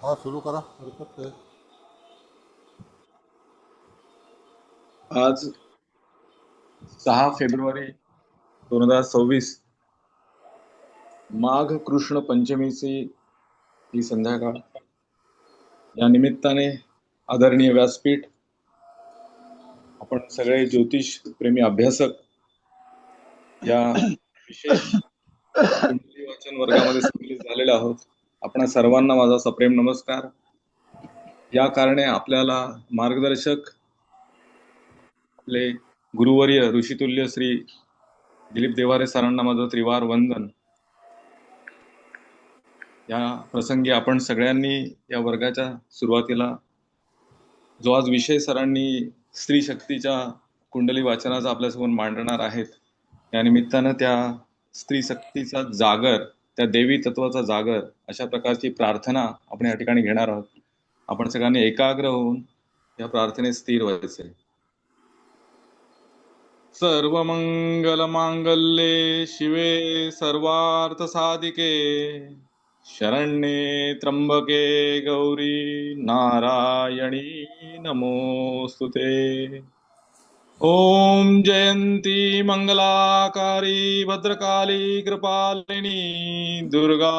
हा सुरू करा, हरकत नाही. आज 6 फेब्रुवारी 2026 माघ कृष्ण पंचमीची ही संध्याकाळ. या निमित्ताने आदरणीय व्यासपीठ, आपण सगळे ज्योतिष प्रेमी अभ्यासक या विशेष कुंडली वाचन वर्गामध्ये सम्मिलित झालेले आहोत. आपणा सर्वांना माझा सप्रेम नमस्कार. या कारणे आपल्याला मार्गदर्शक आपले गुरुवर्य ऋषितुल्य श्री दिलीप देवारे सरांना माझं त्रिवार वंदन. या प्रसंगी आपण सगळ्यांनी या वर्गाच्या सुरुवातीला जो आज विषय सरांनी स्त्री शक्तीच्या कुंडली वाचनाचा आपल्यासमोर मांडणार आहेत, या निमित्तानं त्या स्त्री शक्तीचा जागर, त्या देवी तत्वाचा जागर अशा प्रकारची प्रार्थना आपण या ठिकाणी घेणार आहोत. आपण सगळ्यांनी एकाग्र होऊन या प्रार्थनेत स्थिर व्हायचे. सर्वमंगल मांगल्ये शिवे सर्वार्थ साधिके शरण्ये त्र्यंबके गौरी नारायणी नमोस्तुते. ओम जयंती मंगलाकारी भद्रकाली कृपालिनी दुर्गा.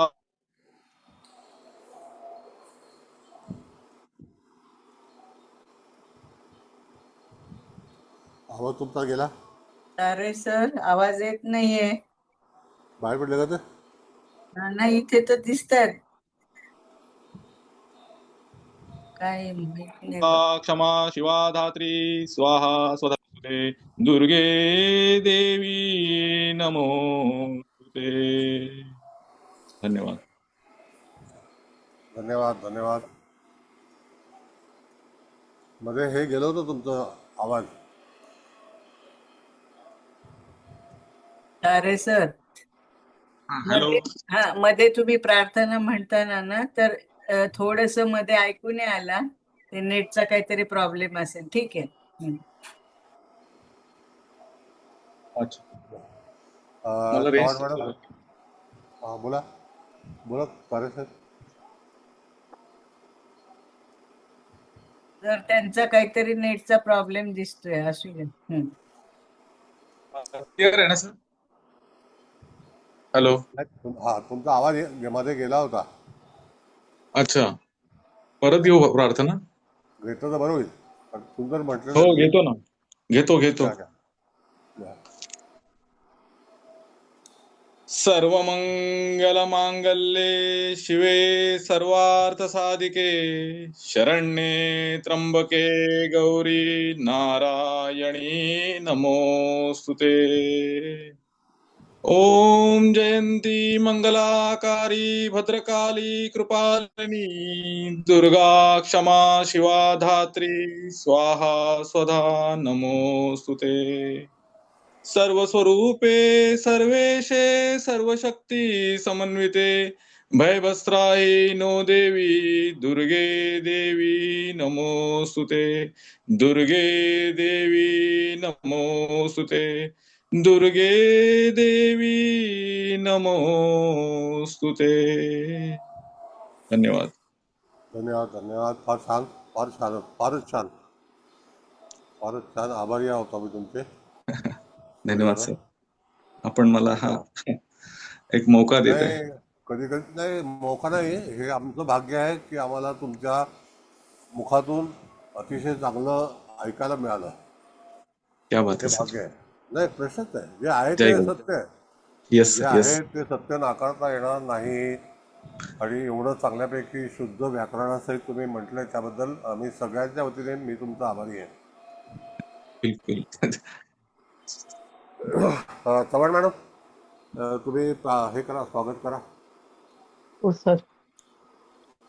आवाज तुमचा गेला. अरे सर, आवाज येत नाहीये. बाहेर पडले का ते? नाही, इथे तर दिसतात. काय माहिती नाही बा. क्षमा शिवा धात्री स्वाहा स्वधा दुर्गे देवी नमोस्तुते. धन्यवाद. धन्यवाद धन्यवाद. मध्ये हे गेलं होतं तुमचं आवाज. अरे सर, हॅलो. मध्ये तुम्ही प्रार्थना म्हणताना ना, तर थोडस मध्ये ऐकू नाही आला. ते नेटचा काहीतरी प्रॉब्लेम असेल. ठीक आहे. अच्छा, मला चव्हाण रेंज मॅडम, हा बोला बोला. पारे सर, तर त्यांचा काहीतरी नेटचा प्रॉब्लेम दिसतोय. असू दे. क्लिअर आहे ना सर? हॅलो. हा तुमचा आवाज मध्ये गेला होता. अच्छा, परत घेऊ प्रार्थना? घेतलं तर बरं होईल. तुमचं म्हटलं हो, ना मी. घेतो ना. घेतो. घ्या, घ्या. सर्वमंगल मांगल्ये शिवे सर्वार्थ साधिके शरण्ये त्र्यंबके गौरी नारायणी नमोस्तुते. ओम जयंती मंगलाकारी भद्रकाली कृपालिनी दुर्गा क्षमा शिवा धात्री स्वाहा स्वधा नमोस्तुते. सर्वस्वरूपे सर्वेशे सर्वशक्ती समन्विते भयवस्त्राहि नो देवी दुर्गे देवी नमोस्तुते. दुर्गे देवी नमोस्तुते. दुर्गे देवी नमोस्तुते. धन्यवाद. धन्यवाद धन्यवाद. फार छान, फार छान, फारच छान, फारच छान. आभारी आहोत आम्ही तुमचे. धन्यवाद सर, आपण मला हा एक मौका देत आहे. नाही, कधी कधी नाही मोका नाही. हे आमचं भाग्य आहे की आम्हाला तुमच्या मुखातून अतिशय चांगलं ऐकायला मिळालं. क्या बात हे है भाग्य सर. आहे. नाही, प्रश्नच आहे. जे आहे जय ते गुरु. सत्य आहे. यस जे सर, यस. आहे ते सत्य नाकारता येणार नाही. आणि एवढं चांगल्यापैकी शुद्ध व्याकरणासहित तुम्ही म्हटलंय त्याबद्दल आम्ही सगळ्यांच्या वतीने मी तुमचा आभारी आहे. बिलकुल. चव्हाण मॅडम, तुम्ही हे करा, स्वागत करा. हो सर.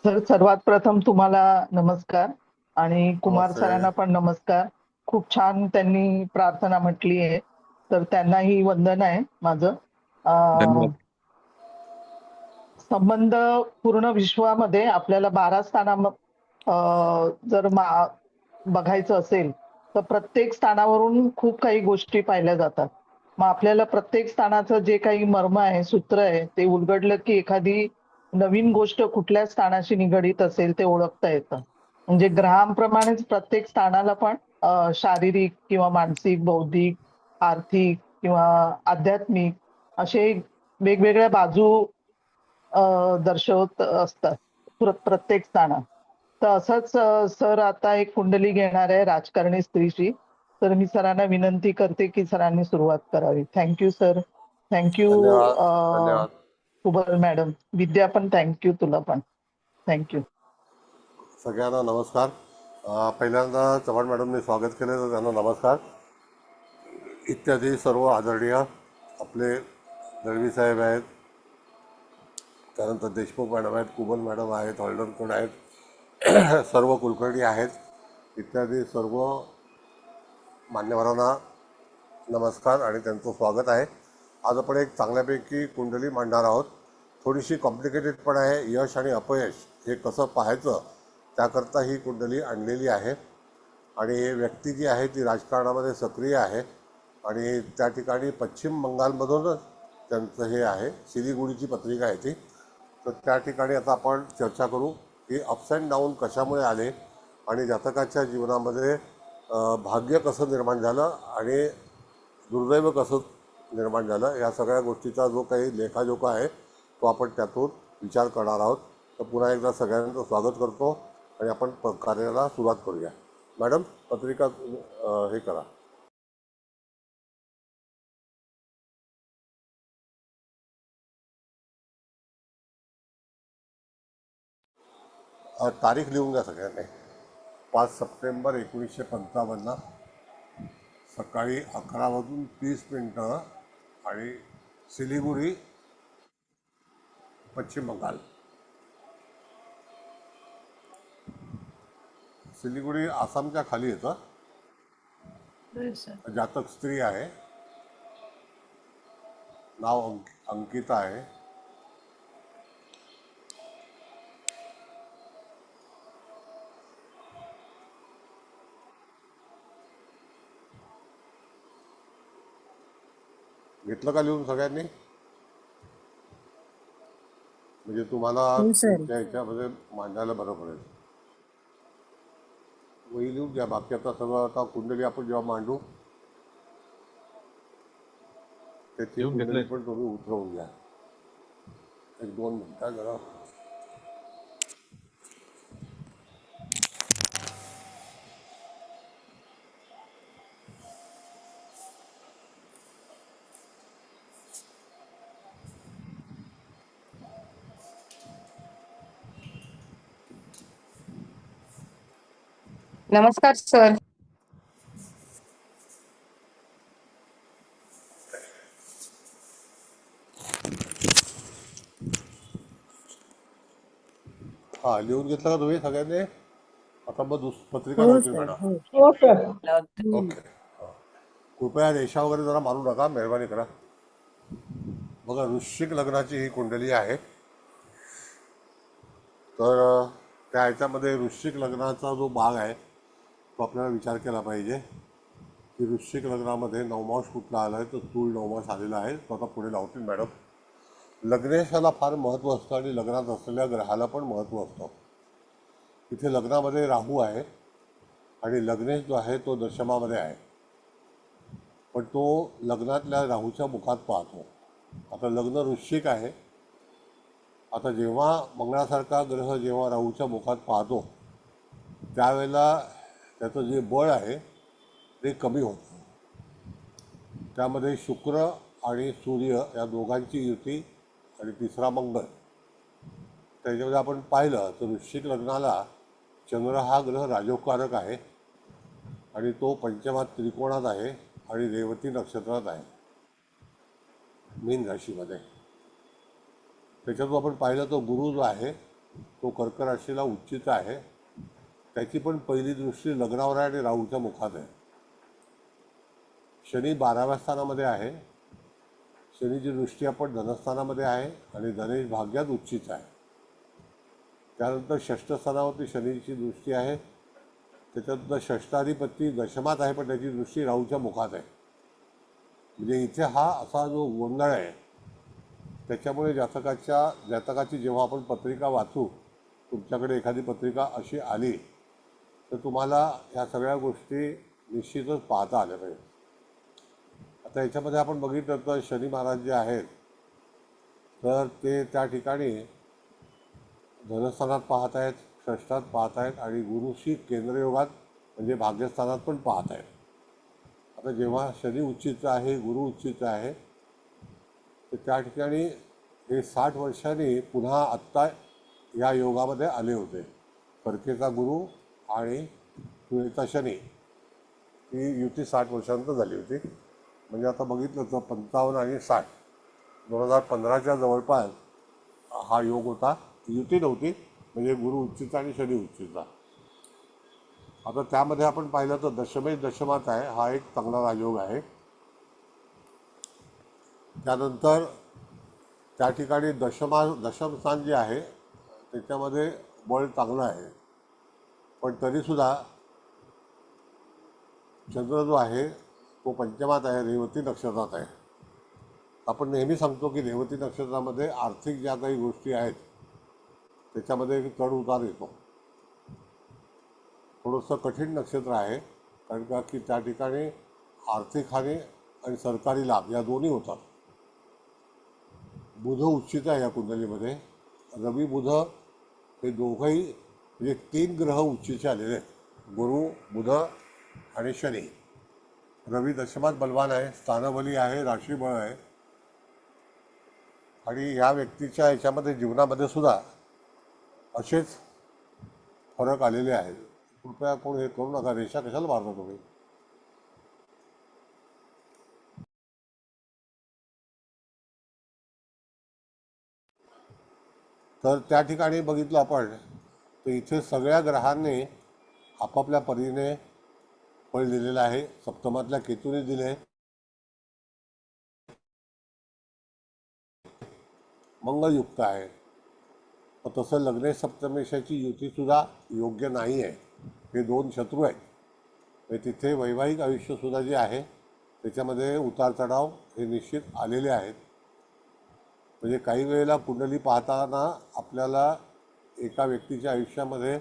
सर, सर्वात प्रथम तुम्हाला नमस्कार आणि कुमार नमस्ते. सरांना पण नमस्कार. खूप छान त्यांनी प्रार्थना म्हटली आहे, तर त्यांनाही वंदन आहे माझं. धन्यवाद. संबंध पूर्ण विश्वामध्ये आपल्याला 12 जर बघायचं असेल तर प्रत्येक स्थानावरून खूप काही गोष्टी पाहिल्या जातात. मग आपल्याला प्रत्येक स्थानाचं जे काही मर्म आहे, सूत्र आहे, ते उलगडलं की एखादी नवीन गोष्ट कुठल्या स्थानाशी निगडीत असेल ते ओळखता येतं. म्हणजे ग्रहांप्रमाणेच प्रत्येक स्थानाला पण शारीरिक किंवा मानसिक, बौद्धिक, आर्थिक किंवा आध्यात्मिक असे वेगवेगळ्या बाजू दर्शवत असतात प्रत्येक स्थानात. तर असंच सर आता एक कुंडली घेणार आहे राजकारणी स्त्रीची. तर मी सरांना विनंती करते की सरांनी सुरुवात करावी. Thank you sir. थँक्यू धन्यवाद. धन्यवाद. कुबल मॅडम. विद्या पण थँक्यू, तुला पण थँक्यू. सगळ्यांना नमस्कार. पहिल्यांदा चव्हाण मॅडमने स्वागत केलं तर त्यांना नमस्कार. इत्यादी सर्व आदरणीय आपले दळवी साहेब आहेत, त्यानंतर देशमुख मॅडम आहेत, कुबल मॅडम आहेत, हॉल्डरकर आहेत, सर्व कुलकर्णी आहेत, इत्यादी सर्व मान्यवरांना नमस्कार आणि त्यांचं स्वागत आहे. आज आपण एक चांगल्यापैकी कुंडली मांडणार आहोत. थोडीशी कॉम्प्लिकेटेड पण आहे. यश आणि अपयश हे कसं पाहायचं त्याकरता ही कुंडली आणलेली आहे. आणि व्यक्ती जी आहे ती राजकारणामध्ये सक्रिय आहे आणि त्या ठिकाणी पश्चिम बंगालमधूनच त्यांचं हे आहे, सिलिगुडीची पत्रिका आहे ती. तर त्या ठिकाणी आता आपण चर्चा करू की अप्स अँड डाऊन कशामुळे आले आणि जातकाच्या जीवनामध्ये भाग्य कसं निर्माण झालं आणि दुर्दैव कसं निर्माण झालं, या सगळ्या गोष्टीचा जो काही लेखाजोखा आहे तो आपण त्यातून विचार करणार आहोत. तर पुन्हा एकदा सगळ्यांचं स्वागत करतो आणि आपण कार्याला सुरुवात करूया. मॅडम, पत्रिका हे करा. तारीख लिहून घ्या सगळ्यांनी. 5 सप्टेंबर 1955 सकाळी 11:30 आणि सिलिगुडी, पश्चिम बंगाल. सिलिगुडी आसामच्या खाली येतं. जातक स्त्री आहे, नाव अंकिता आहे. घेतलं का लिहून सगळ्यांनी? म्हणजे तुम्हाला तुमच्या ह्याच्यामध्ये मांडायला बरं पडेल. वही लिहून घ्या. बाकी आता सगळं आता कुंडली आपण जेव्हा मांडू त्याची कुंडली पण तुम्ही उतरवून घ्या. 1-2 मिनिटं जरा. नमस्कार सर. हा, लिहून घेतलं का तुम्ही सगळ्यांनी? आता मग पत्रिका लावते मॅडम. ओके. कृपया रेषा वगैरे जरा मारू नका, मेहरबानी करा. बघा, वृश्चिक लग्नाची ही कुंडली आहे. तर त्या ह्याच्यामध्ये वृश्चिक लग्नाचा जो भाग आहे तो आपल्याला विचार केला पाहिजे की वृश्चिक लग्नामध्ये नवमांश कुठला आला आहे, तर तूळ नवमांश आलेला आहे. तो आता पुढे लावतील मॅडम. लग्नेशाला फार महत्त्व असतं आणि लग्नात असलेल्या ग्रहाला पण महत्त्व असतं. इथे लग्नामध्ये राहू आहे आणि लग्नेश जो आहे तो दशमामध्ये आहे, पण तो लग्नातल्या राहूच्या मुखात पाहतो. आता लग्न वृश्चिक आहे. आता जेव्हा मंगळासारखा ग्रह जेव्हा राहूच्या मुखात पाहतो त्यावेळेला त्याचं जे बळ आहे ते कमी होतं. त्यामध्ये शुक्र आणि सूर्य या दोघांची युती आणि तिसरा मंगळ. त्याच्यामध्ये आपण पाहिलं तर वृश्चिक लग्नाला चंद्र हा ग्रह राजोकारक आहे आणि तो पंचमात त्रिकोणात आहे आणि रेवती नक्षत्रात आहे, मीन राशीमध्ये. त्याच्यातून आपण पाहिलं तो गुरु जो आहे तो कर्क राशीला उच्चित आहे. त्याची पण पहिली दृष्टी लग्नावर आहे आणि राहूच्या मुखात आहे. शनी 12व्या स्थानामध्ये आहे. शनीची दृष्टी आपण धनस्थानामध्ये आहे आणि धनेश भाग्यात उच्चित आहे. त्यानंतर षष्ठ स्थानावरती शनीची दृष्टी आहे. त्याच्यानंतर षष्ठाधिपती दशमात आहे पण त्याची दृष्टी राहूच्या मुखात आहे. म्हणजे इथे हा असा जो गोंधळ आहे त्याच्यामुळे जातकाची जेव्हा आपण पत्रिका वाचू, तुमच्याकडे एखादी पत्रिका अशी आली तर तुम्हाला ह्या सगळ्या गोष्टी निश्चितच पाहता आल्या पाहिजे. आता याच्यामध्ये आपण बघितलं तर शनी महाराज जे आहेत तर ते त्या ठिकाणी धनस्थानात पाहत आहेत, षष्ठात पाहत आहेत आणि गुरुशी केंद्रयोगात म्हणजे भाग्यस्थानात पण पाहत आहेत. आता जेव्हा शनी उच्चीचा आहे, गुरु उच्चीचा आहे, तर त्या ठिकाणी हे 60 वर्षांनी पुन्हा आत्ता या योगामध्ये आले होते. परकेचा गुरु आणि तुळेचा शनी ही युती 60 वर्षांनंतर झाली होती. म्हणजे आता बघितलं तर 55 आणि 60 2015च्या जवळपास हा योग होता. युती नव्हती, म्हणजे गुरु उच्चीचा आणि शनी उच्चीचा. आता त्यामध्ये आपण पाहिलं तर दशमेश दशमात आहे, हा एक चांगला राजयोग आहे. त्यानंतर त्या ठिकाणी दशम स्थान जे आहे त्याच्यामध्ये बळ चांगलं आहे, पण तरीसुद्धा चंद्र जो आहे तो पंचमात आहे, रेवती नक्षत्रात आहे. आपण नेहमी सांगतो की रेवती नक्षत्रामध्ये आर्थिक ज्या काही गोष्टी आहेत त्याच्यामध्ये एक चढ उतार येतो. थोडंसं कठीण नक्षत्र आहे, कारण का की त्या ठिकाणी आर्थिक हानी आणि सरकारी लाभ या दोन्ही होतात. बुध उच्चित आहे या कुंडलीमध्ये. रवी बुध हे दोघंही म्हणजे 3 ग्रह उच्चीचे आलेले आहेत, गुरु बुध आणि शनी. रवी दशमात बलवान आहे, स्थानबली आहे, राशीबळ आहे. आणि या व्यक्तीच्या याच्यामध्ये जीवनामध्ये सुद्धा असेच फरक आलेले आहेत. कृपया कोण हे करू नका, रेषा कशाला मारता तुम्ही. तर त्या ठिकाणी बघितलं आपण तर इथे सगळ्या ग्रहांनी आपापल्या परीने फळ दिलेलं आहे. सप्तमातल्या केतूने दिले, मंगळयुक्त आहे. तसं लग्नेश सप्तमेशाची युतीसुद्धा योग्य नाही आहे. हे 2 शत्रू आहेत. म्हणजे तिथे वैवाहिक आयुष्यसुद्धा जे आहे त्याच्यामध्ये उतार चढाव हे निश्चित आलेले आहेत. म्हणजे काही वेळेला कुंडली पाहताना आपल्याला एका व्यक्तीच्या आयुष्यामध्ये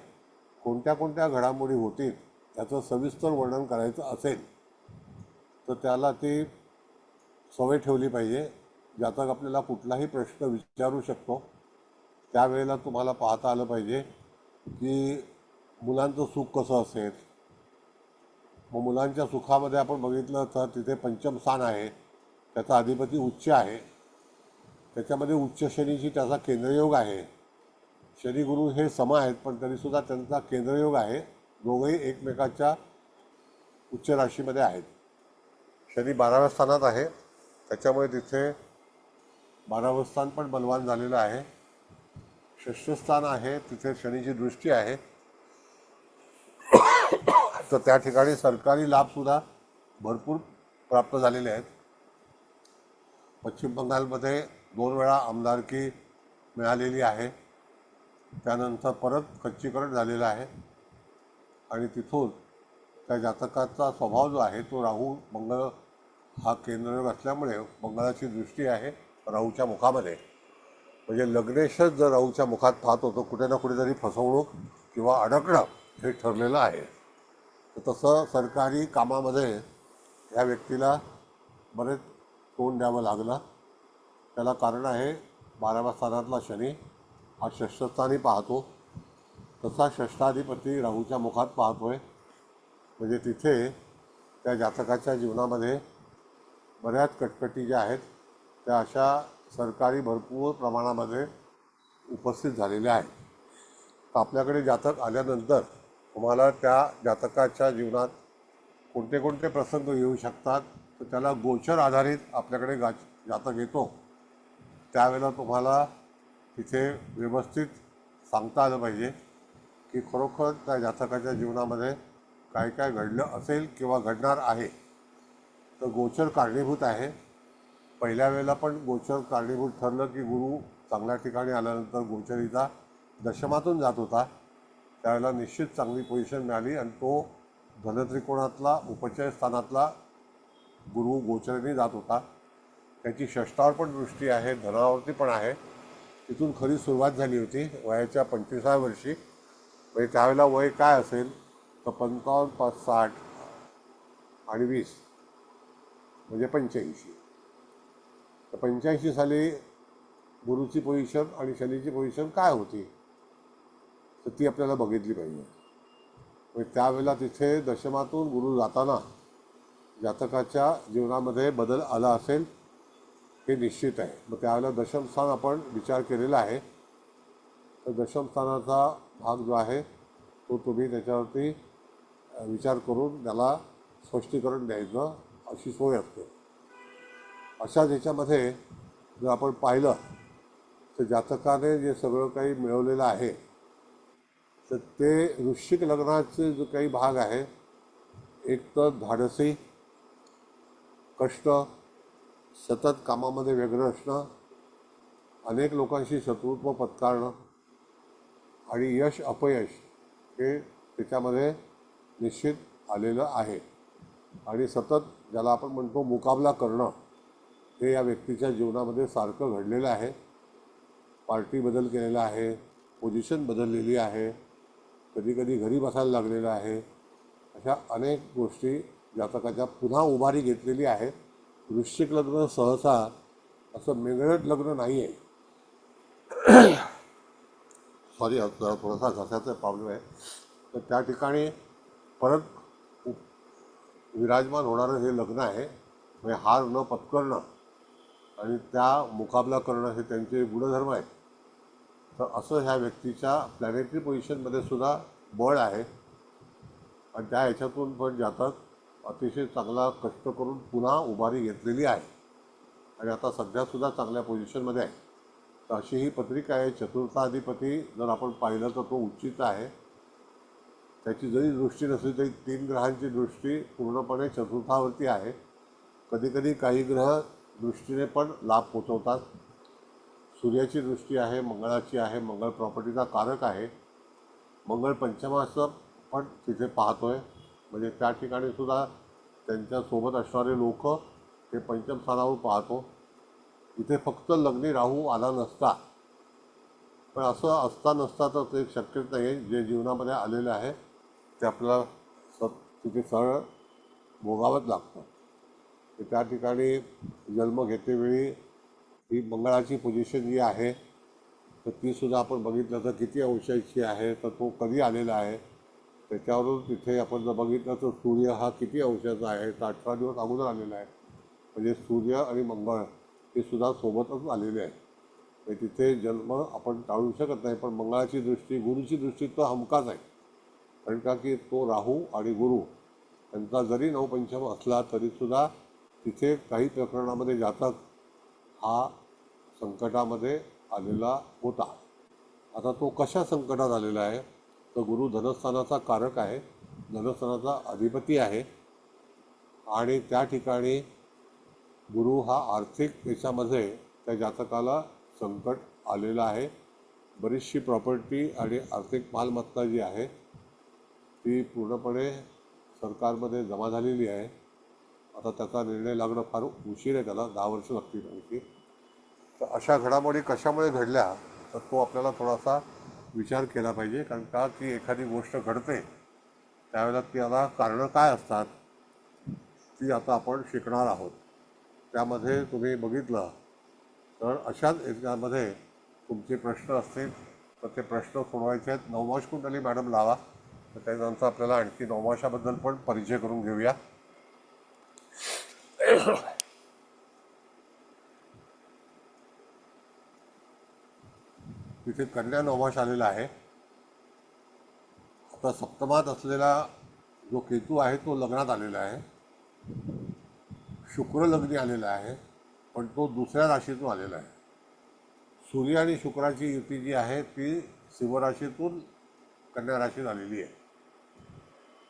कोणत्या कोणत्या घडामोडी होतील याचं सविस्तर वर्णन करायचं असेल तर त्याला ती सवय ठेवली पाहिजे. जातक आपल्याला कुठलाही प्रश्न विचारू शकतो, त्यावेळेला तुम्हाला पाहता आलं पाहिजे की मुलांचं सुख कसं असेल. मग मुलांच्या सुखामध्ये आपण बघितलं तर तिथे पंचम स्थान आहे, त्याचा अधिपती उच्च आहे, त्याच्यामध्ये उच्च शनीची त्याचा केंद्रयोग आहे. शनी गुरु हे सम आहेत, पण तरीसुद्धा त्यांचा केंद्रयोग आहे. दोघंही एकमेकाच्या उच्च राशीमध्ये आहेत. शनी 12व्या स्थानात आहे, त्याच्यामुळे तिथे 12वं स्थान पण बलवान झालेलं आहे. षष्ठ स्थान आहे, तिथे शनीची दृष्टी आहे. तर त्या ठिकाणी सरकारी लाभसुद्धा भरपूर प्राप्त झालेले आहेत. पश्चिम बंगालमध्ये 2 वेळा आमदारकी मिळालेली आहे. त्यानंतर परत खच्चीकरण झालेलं आहे आणि तिथून त्या जातकाचा स्वभाव जो आहे तो राहू मंगळ हा केंद्रयोग असल्यामुळे मंगळाची दृष्टी आहे राहूच्या मुखामध्ये. म्हणजे लग्नेशच जर राहूच्या मुखात पाहत होतो, कुठे ना कुठेतरी फसवणूक किंवा अडकणं हे ठरलेलं आहे. तर तसं सरकारी कामामध्ये या व्यक्तीला बरेच तोंड द्यावं लागलं. त्याला कारण आहे 12व्या स्थानातला शनी हा षष्ठस्थानी पाहतो, तसा षष्ठाधिपती राहूच्या मुखात पाहतोय. म्हणजे तिथे त्या जातकाच्या जीवनामध्ये बऱ्याच कटकटी ज्या आहेत त्या अशा सरकारी भरपूर प्रमाणामध्ये उपस्थित झालेल्या आहेत. तर आपल्याकडे जातक आल्यानंतर तुम्हाला त्या जातकाच्या जीवनात कोणते कोणते प्रसंग येऊ शकतात तर त्याला गोचर आधारित आपल्याकडे जातक येतो, त्यावेळेला तुम्हाला तिथे व्यवस्थित सांगता आलं पाहिजे की खरोखर त्या जातकाच्या जीवनामध्ये काय काय घडलं असेल किंवा घडणार आहे. तर गोचर कारणीभूत आहे. पहिल्या वेळेला पण गोचर कारणीभूत ठरलं की गुरु चांगल्या ठिकाणी आल्यानंतर गोचरीचा दशमातून जात होता, त्यावेळेला निश्चित चांगली पोझिशन मिळाली आणि तो धनत्रिकोणातला उपचय स्थानातला गुरु गोचरीने जात होता. त्याची षष्ठावर पण दृष्टी आहे, धनावरती पण आहे. तिथून खरी सुरुवात झाली होती वयाच्या 25व्या वर्षी. म्हणजे त्यावेळेला वय काय असेल तर 55, 5, 60 आणि 20 म्हणजे 85. तर 85 साली गुरुची पोझिशन आणि शनीची पोझिशन काय होती तर ती आपल्याला बघितली पाहिजे. म्हणजे त्यावेळेला तिथे दशमातून गुरु जाताना जातकाच्या जीवनामध्ये बदल आला असेल हे निश्चित आहे. मग त्यावेळेला दशमस्थान आपण विचार केलेला आहे. तर दशमस्थानाचा भाग जो आहे तो तुम्ही त्याच्यावरती विचार करून त्याला स्पष्टीकरण द्यायचं अशी सोय असते. अशा याच्यामध्ये जर आपण पाहिलं तर जातकाने जे सगळं काही मिळवलेलं आहे तर ते वृश्चिक लग्नाचे जो काही भाग आहे, एक तर धाडसी, कष्ट, सतत कामामध्ये व्यग्र असणं, अनेक लोकांशी शत्रुत्व पत्करणं आणि यश अपयश हे त्याच्यामध्ये निश्चित आलेलं आहे. आणि सतत ज्याला आपण म्हणतो मुकाबला करणं हे या व्यक्तीच्या जीवनामध्ये सारखं घडलेलं आहे. पार्टी बदल केलेला आहे, पोझिशन बदललेली आहे, कधी कधी घरी बसायला लागलेलं आहे. अशा अनेक गोष्टी जातकाच्या पुन्हा उभारी घेतलेली आहे. वृश्चिक लग्न सहसा असं मेंगळट लग्न नाही आहे. सॉरी, थोडासा घशाचा प्रॉब्लेम आहे. तर त्या ठिकाणी परत विराजमान होणारं हे लग्न आहे. म्हणजे हार न पत्करणं आणि त्या मुकाबला करणं हे त्यांचे गुणधर्म आहेत. तर असं ह्या व्यक्तीच्या प्लॅनेटरी पोझिशनमध्ये सुद्धा बळ आहे. आणि त्या ह्याच्यातून पण जातक अतिशय चांगला कष्ट करून पुन्हा उभारी घेतलेली आहे आणि आता सध्यासुद्धा चांगल्या पोझिशनमध्ये आहे. तर अशी ही पत्रिका आहे. चतुर्थाधिपती जर आपण पाहिलं तर तो उच्चित आहे. त्याची जरी दृष्टी नसली तरी 3 ग्रहांची दृष्टी पूर्णपणे चतुर्थावरती आहे. कधीकधी काही ग्रह दृष्टीने पण लाभ पोचवतात. सूर्याची दृष्टी आहे, मंगळाची आहे. मंगळ प्रॉपर्टीचा कारक आहे. मंगळ पंचमाचं पण तिथे पाहतोय. म्हणजे त्या ठिकाणी सुद्धा त्यांच्यासोबत असणारे लोक हे पंचम स्थानावर पाहतो. इथे फक्त लग्नी राहू आला नसता, पण असं असता नसता तर ते शक्यच नाही आहे. जे जीवनामध्ये आलेलं आहे ते आपल्याला तिथे सरळ भोगावंच लागतं. तर त्या ठिकाणी जन्म घेतेवेळी ही मंगळाची पोझिशन जी आहे तर तीसुद्धा आपण बघितलं तर किती अंशाची आहे, तर तो कधी आलेला आहे त्याच्यावरून तिथे आपण जर बघितलं तर सूर्य हा किती अंशाचा आहे तर 18 दिवस अगोदर आलेला आहे. म्हणजे सूर्य आणि मंगळ हे सुद्धा सोबतच आलेले आहेत. म्हणजे तिथे जन्म आपण टाळू शकत नाही. पण मंगळाची दृष्टी, गुरुची दृष्टी तो हमखास आहे. कारण का की तो राहू आणि गुरु यांचा जरी नवपंचम असला तरीसुद्धा तिथे काही प्रकरणामध्ये जातक हा संकटामध्ये आलेला होता. आता तो कशा संकटात आलेला आहे तर गुरु धनस्थानाचा कारक आहे, धनस्थानाचा अधिपती आहे. आणि त्या ठिकाणी गुरु हा आर्थिक याच्यामध्ये त्या जातकाला संकट आलेलं आहे. बरीचशी प्रॉपर्टी आणि आर्थिक मालमत्ता जी आहे ती पूर्णपणे सरकारमध्ये जमा झालेली आहे. आता त्याचा निर्णय लागणं फार उशीर आहे, त्याला 10 वर्ष लागतील आणखी. तर अशा घडामोडी कशामुळे घडल्या तर तो आपल्याला थोडासा विचार केला पाहिजे. कारण का की एखादी गोष्ट घडते त्यावेळेला त्याला कारणं काय असतात ती आता आपण शिकणार आहोत. त्यामध्ये तुम्ही बघितलं तर अशाच याच्यामध्ये तुमचे प्रश्न असतील तर ते प्रश्न सोडवायचे आहेत. नवमाश कुंडली मॅडम लावा. तर त्यानंतर आपल्याला आणखी नवमाशाबद्दल पण परिचय करून घेऊया. तिथे कन्या नवमाश आलेला आहे. आता सप्तमात असलेला जो केतू आहे तो लग्नात आलेला आहे. शुक्र लग्नी आलेला आहे पण तो दुसऱ्या राशीतून आलेला आहे. सूर्य आणि शुक्राची युती जी आहे ती सिंह राशीतून कन्या राशीत आलेली आहे.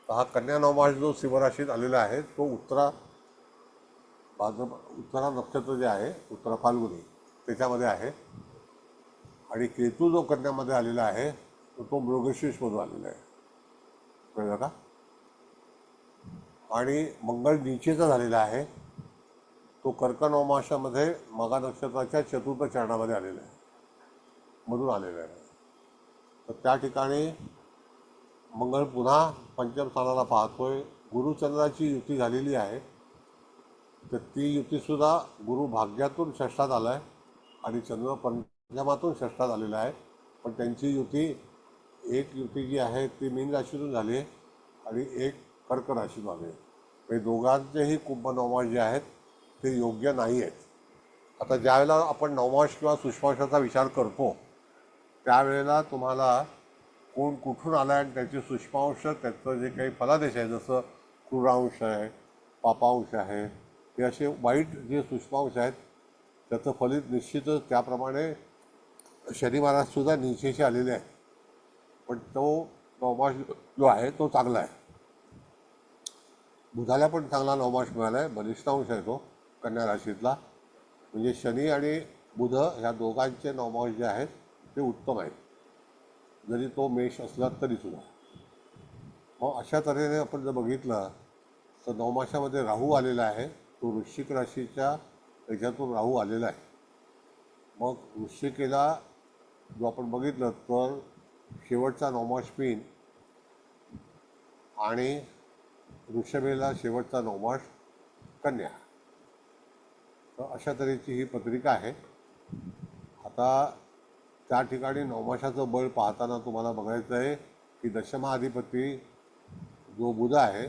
तर हा कन्या नवमास जो सिंह राशीत आलेला आहे तो उत्तरा नक्षत्र जे आहे, उत्तरा फाल्गुनी त्याच्यामध्ये आहे. आणि केतू जो कन्यामध्ये आलेला आहे तो मृगशीर्षमधून आलेला आहे. कळलं का? आणि मंगळ नीचेचा झालेला आहे. तो कर्क नवमाशामध्ये मघा नक्षत्राच्या चतुर्थ चरणामध्ये आलेला आहे, मधून आलेला आहे. तर त्या ठिकाणी मंगळ पुन्हा पंचम स्थानाला पाहतोय. गुरुचंद्राची युती झालेली आहे, तर ती युतीसुद्धा गुरु भाग्यातून षष्ठात आला आहे आणि चंद्र पंचमातून षष्ठात आलेला आहे. पण त्यांची युती, एक युती जी आहे ती मीन राशीतून झाली आहे आणि एक कर्क राशीतून आली आहे. म्हणजे दोघांचेही कुंभ नवमास जे आहेत ते योग्य नाही आहेत. आता ज्यावेळेला आपण नवमास किंवा सुष्मांशाचा विचार करतो त्यावेळेला तुम्हाला कोण कुठून आला आहे आणि त्याची सुष्मांश, त्याचं जे काही फलादेश आहे, जसं क्रूरांश आहे, पापांश आहे, हे असे वाईट जे सुष्मांश आहेत त्याचं फलित निश्चितच त्याप्रमाणे शनी महाराजसुद्धा नीचेशी आलेले आहेत. पण तो नवमास जो आहे तो चांगला आहे. बुधाला पण चांगला नवमास मिळाला आहे, बलिष्ठांश आहे तो कन्या राशीतला. म्हणजे शनी आणि बुध ह्या दोघांचे नवमास जे आहेत ते उत्तम आहेत, जरी तो मेष असला तरीसुद्धा. मग अशा तऱ्हेने आपण जर बघितलं तर नवमाशामध्ये राहू आलेला आहे, तो वृश्चिक राशीच्या ह्याच्यातून राहू आलेला आहे. मग वृश्चिकेला जो आपण बघितलं तर शेवटचा नवमास मीन आणि वृषभेला शेवटचा नवमास कन्या. तर अशा तऱ्हेची ही पत्रिका आहे. आता त्या ठिकाणी नवमाशाचं बळ पाहताना तुम्हाला बघायचं आहे की दशमाधिपती जो बुध आहे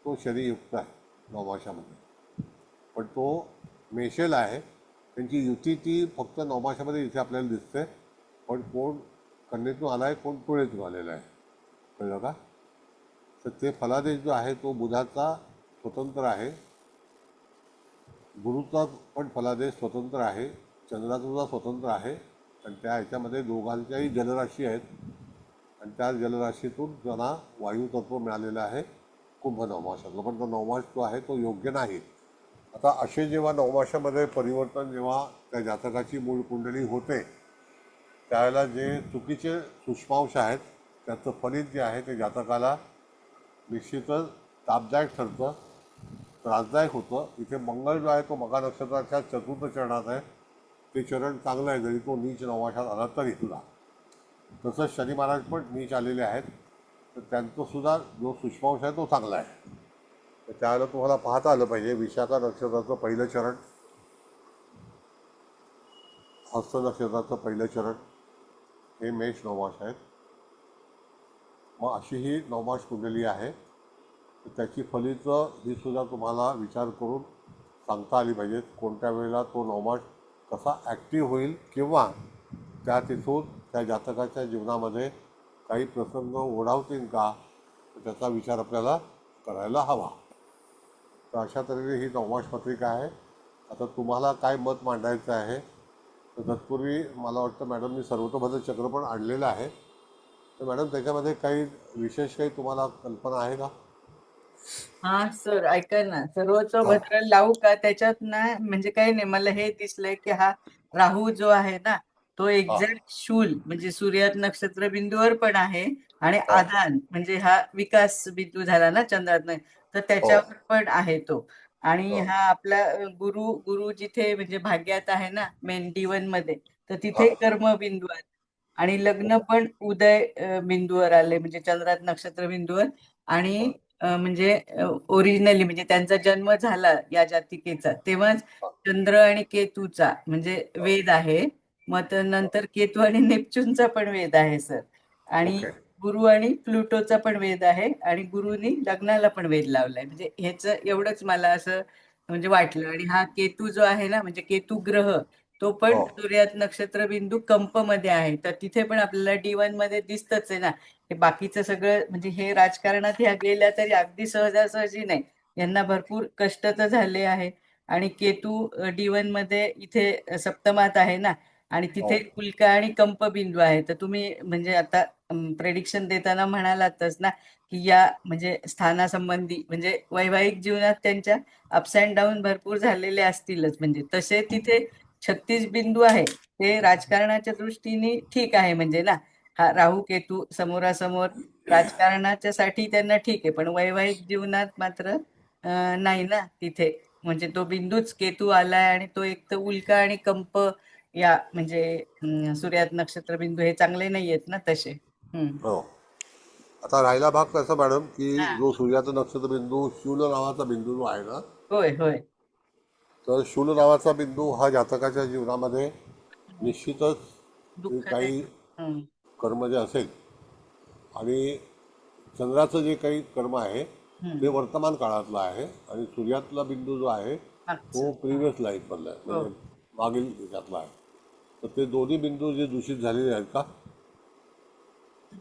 तो शनियुक्त आहे नवमाशामध्ये, पण तो मेषेला आहे. त्यांची युती ती फक्त नवमाशामध्ये इथे आपल्याला दिसते, पण कोण कन्येतून आला आहे, कोण तुळेतून आलेला आहे, कळलं का? तर ते फलादेश जो आहे तो बुधाचा स्वतंत्र आहे, गुरुचा पण फलादेश स्वतंत्र आहे, चंद्राचा सुद्धा स्वतंत्र आहे. आणि त्या ह्याच्यामध्ये दोघांच्याही जलराशी आहेत आणि त्या जलराशीतून त्यांना वायुतत्व मिळालेलं आहे कुंभ नवमाशातलं. पण तो नवमास जो आहे तो योग्य नाही. आता असे जेव्हा नवमाशामध्ये परिवर्तन जेव्हा त्या जातकाची मूळ कुंडली होते त्यावेळेला जे चुकीचे सूक्ष्मांश आहेत त्याचं फलित जे आहे ते जातकाला निश्चितच तापदायक ठरतं, त्रासदायक होतं. इथे मंगळ जो आहे तो मघा नक्षत्राच्या चतुर्थ चरणात आहे, ते चरण चांगलं आहे जरी तो नीच नवमाशात आला तरी सुद्धा. तसंच शनी महाराज पण नीच आलेले आहेत, तर त्यांचंसुद्धा जो सूक्ष्मांश आहे तो चांगला आहे. तर त्यावेळेला तुम्हाला पाहता आलं पाहिजे विशाखा नक्षत्राचं पहिलं चरण, हस्त नक्षत्राचं पहिलं चरण हे मेष नवमास आहेत. मग अशी ही नवमास कुंडली आहे. तर त्याची फलितं ही सुद्धा तुम्हाला विचार करून सांगता आली पाहिजेत. कोणत्या वेळेला तो नवमास कसा ॲक्टिव्ह होईल किंवा त्या तिथून त्या जातकाच्या जीवनामध्ये काही प्रसंग ओढावतील का, त्याचा विचार आपल्याला करायला हवा. तर अशा तऱ्हेने ही नवमास पत्रिका आहे. आता तुम्हाला काय मत मांडायचं आहे, तर तत्पूर्वी मला वाटतं मॅडमनी सर्वतोभद्र चक्र पण आणलेलं आहे. तर मॅडम त्याच्यामध्ये काही विशेष काही तुम्हाला कल्पना आहे का? हा सर, ऐका ना, सर्वचं भद्र लावू का त्याच्यात ना? म्हणजे काही नाही, मला हे दिसलंय की हा राहू जो आहे ना तो हां एक्झॅक्ट शूल म्हणजे सूर्यात नक्षत्र बिंदूवर पण आहे आणि हो आधान म्हणजे हा विकास बिंदू झाला ना चंद्रात, तर हो त्याच्यावर पण आहे तो. आणि हो हा आपला गुरु गुरु जिथे म्हणजे भाग्यात आहे ना मेन D1 मध्ये, तर हां तिथे कर्म बिंदू आहे. आणि लग्न ओके पण उदय बिंदूवर आले म्हणजे चंद्रात नक्षत्र बिंदूवर. आणि बरं म्हणजे ओरिजिनली म्हणजे त्यांचा जन्म झाला या जातिकेचा तेव्हाच हां चंद्र आणि केतूचा म्हणजे हां वेद आहे. मग तर हां नंतर केतू आणि नेपच्यूनचा पण वेद आहे सर. आणि ओके गुरु आणि प्लुटोचा पण वेद आहे आणि गुरुनी लग्नाला पण वेद लावलाय. म्हणजे ह्याच एवढंच मला असं म्हणजे वाटलं. आणि हा केतू जो आहे ना म्हणजे केतू ग्रह, तो पण हो सूर्यात नक्षत्र बिंदू कंप मध्ये आहे, तर तिथे पण आपल्याला D1 मध्ये दिसतच आहे ना. हे बाकीचं सगळं म्हणजे हे राजकारणात ह्या गेल्या तरी अगदी सहजासहजी नाही, यांना भरपूर कष्ट तर झाले आहे. आणि केतू D1 मध्ये इथे सप्तमात आहे ना, आणि हो तिथे उल्का आणि कंप बिंदू आहे. तर तुम्ही म्हणजे आता प्रेडिक्शन देताना म्हणालातच ना की या म्हणजे स्थानासंबंधी म्हणजे वैवाहिक जीवनात त्यांच्या अप्स अँड डाऊन भरपूर झालेले असतीलच. म्हणजे तसे तिथे 36 बिंदू आहे, ते राजकारणाच्या दृष्टीने ठीक आहे म्हणजे ना. हा राहू केतू समोरासमोर राजकारणाच्या साठी त्यांना ठीक आहे, पण वैवाहिक जीवनात मात्र नाही ना तिथे. म्हणजे तो बिंदूच केतू आलाय आणि तो एक तर उल्का आणि कंप या म्हणजे सूर्यात नक्षत्र बिंदू हे चांगले नाहीयेत ना तसे. हो. आता राहिला भाग कसा मॅडम, की हा. जो सूर्याचा नक्षत्र बिंदू शूल नावाचा बिंदू जो आहे ना, होय होय. तर शूल नावाचा बिंदू हा जातकाच्या जीवनामध्ये निश्चितच जे दुःख काही देत. हम्म. कर्म जे असेल आणि चंद्राचं जे काही कर्म आहे ते हम्म. वर्तमान काळातलं आहे आणि सूर्यातला बिंदू जो आहे मागचं. तो प्रिव्हियस लाईफमधला आहे, हो. म्हणजे मागील याच्यातला आहे. तर ते दोन्ही बिंदू जे दूषित झालेले आहेत का?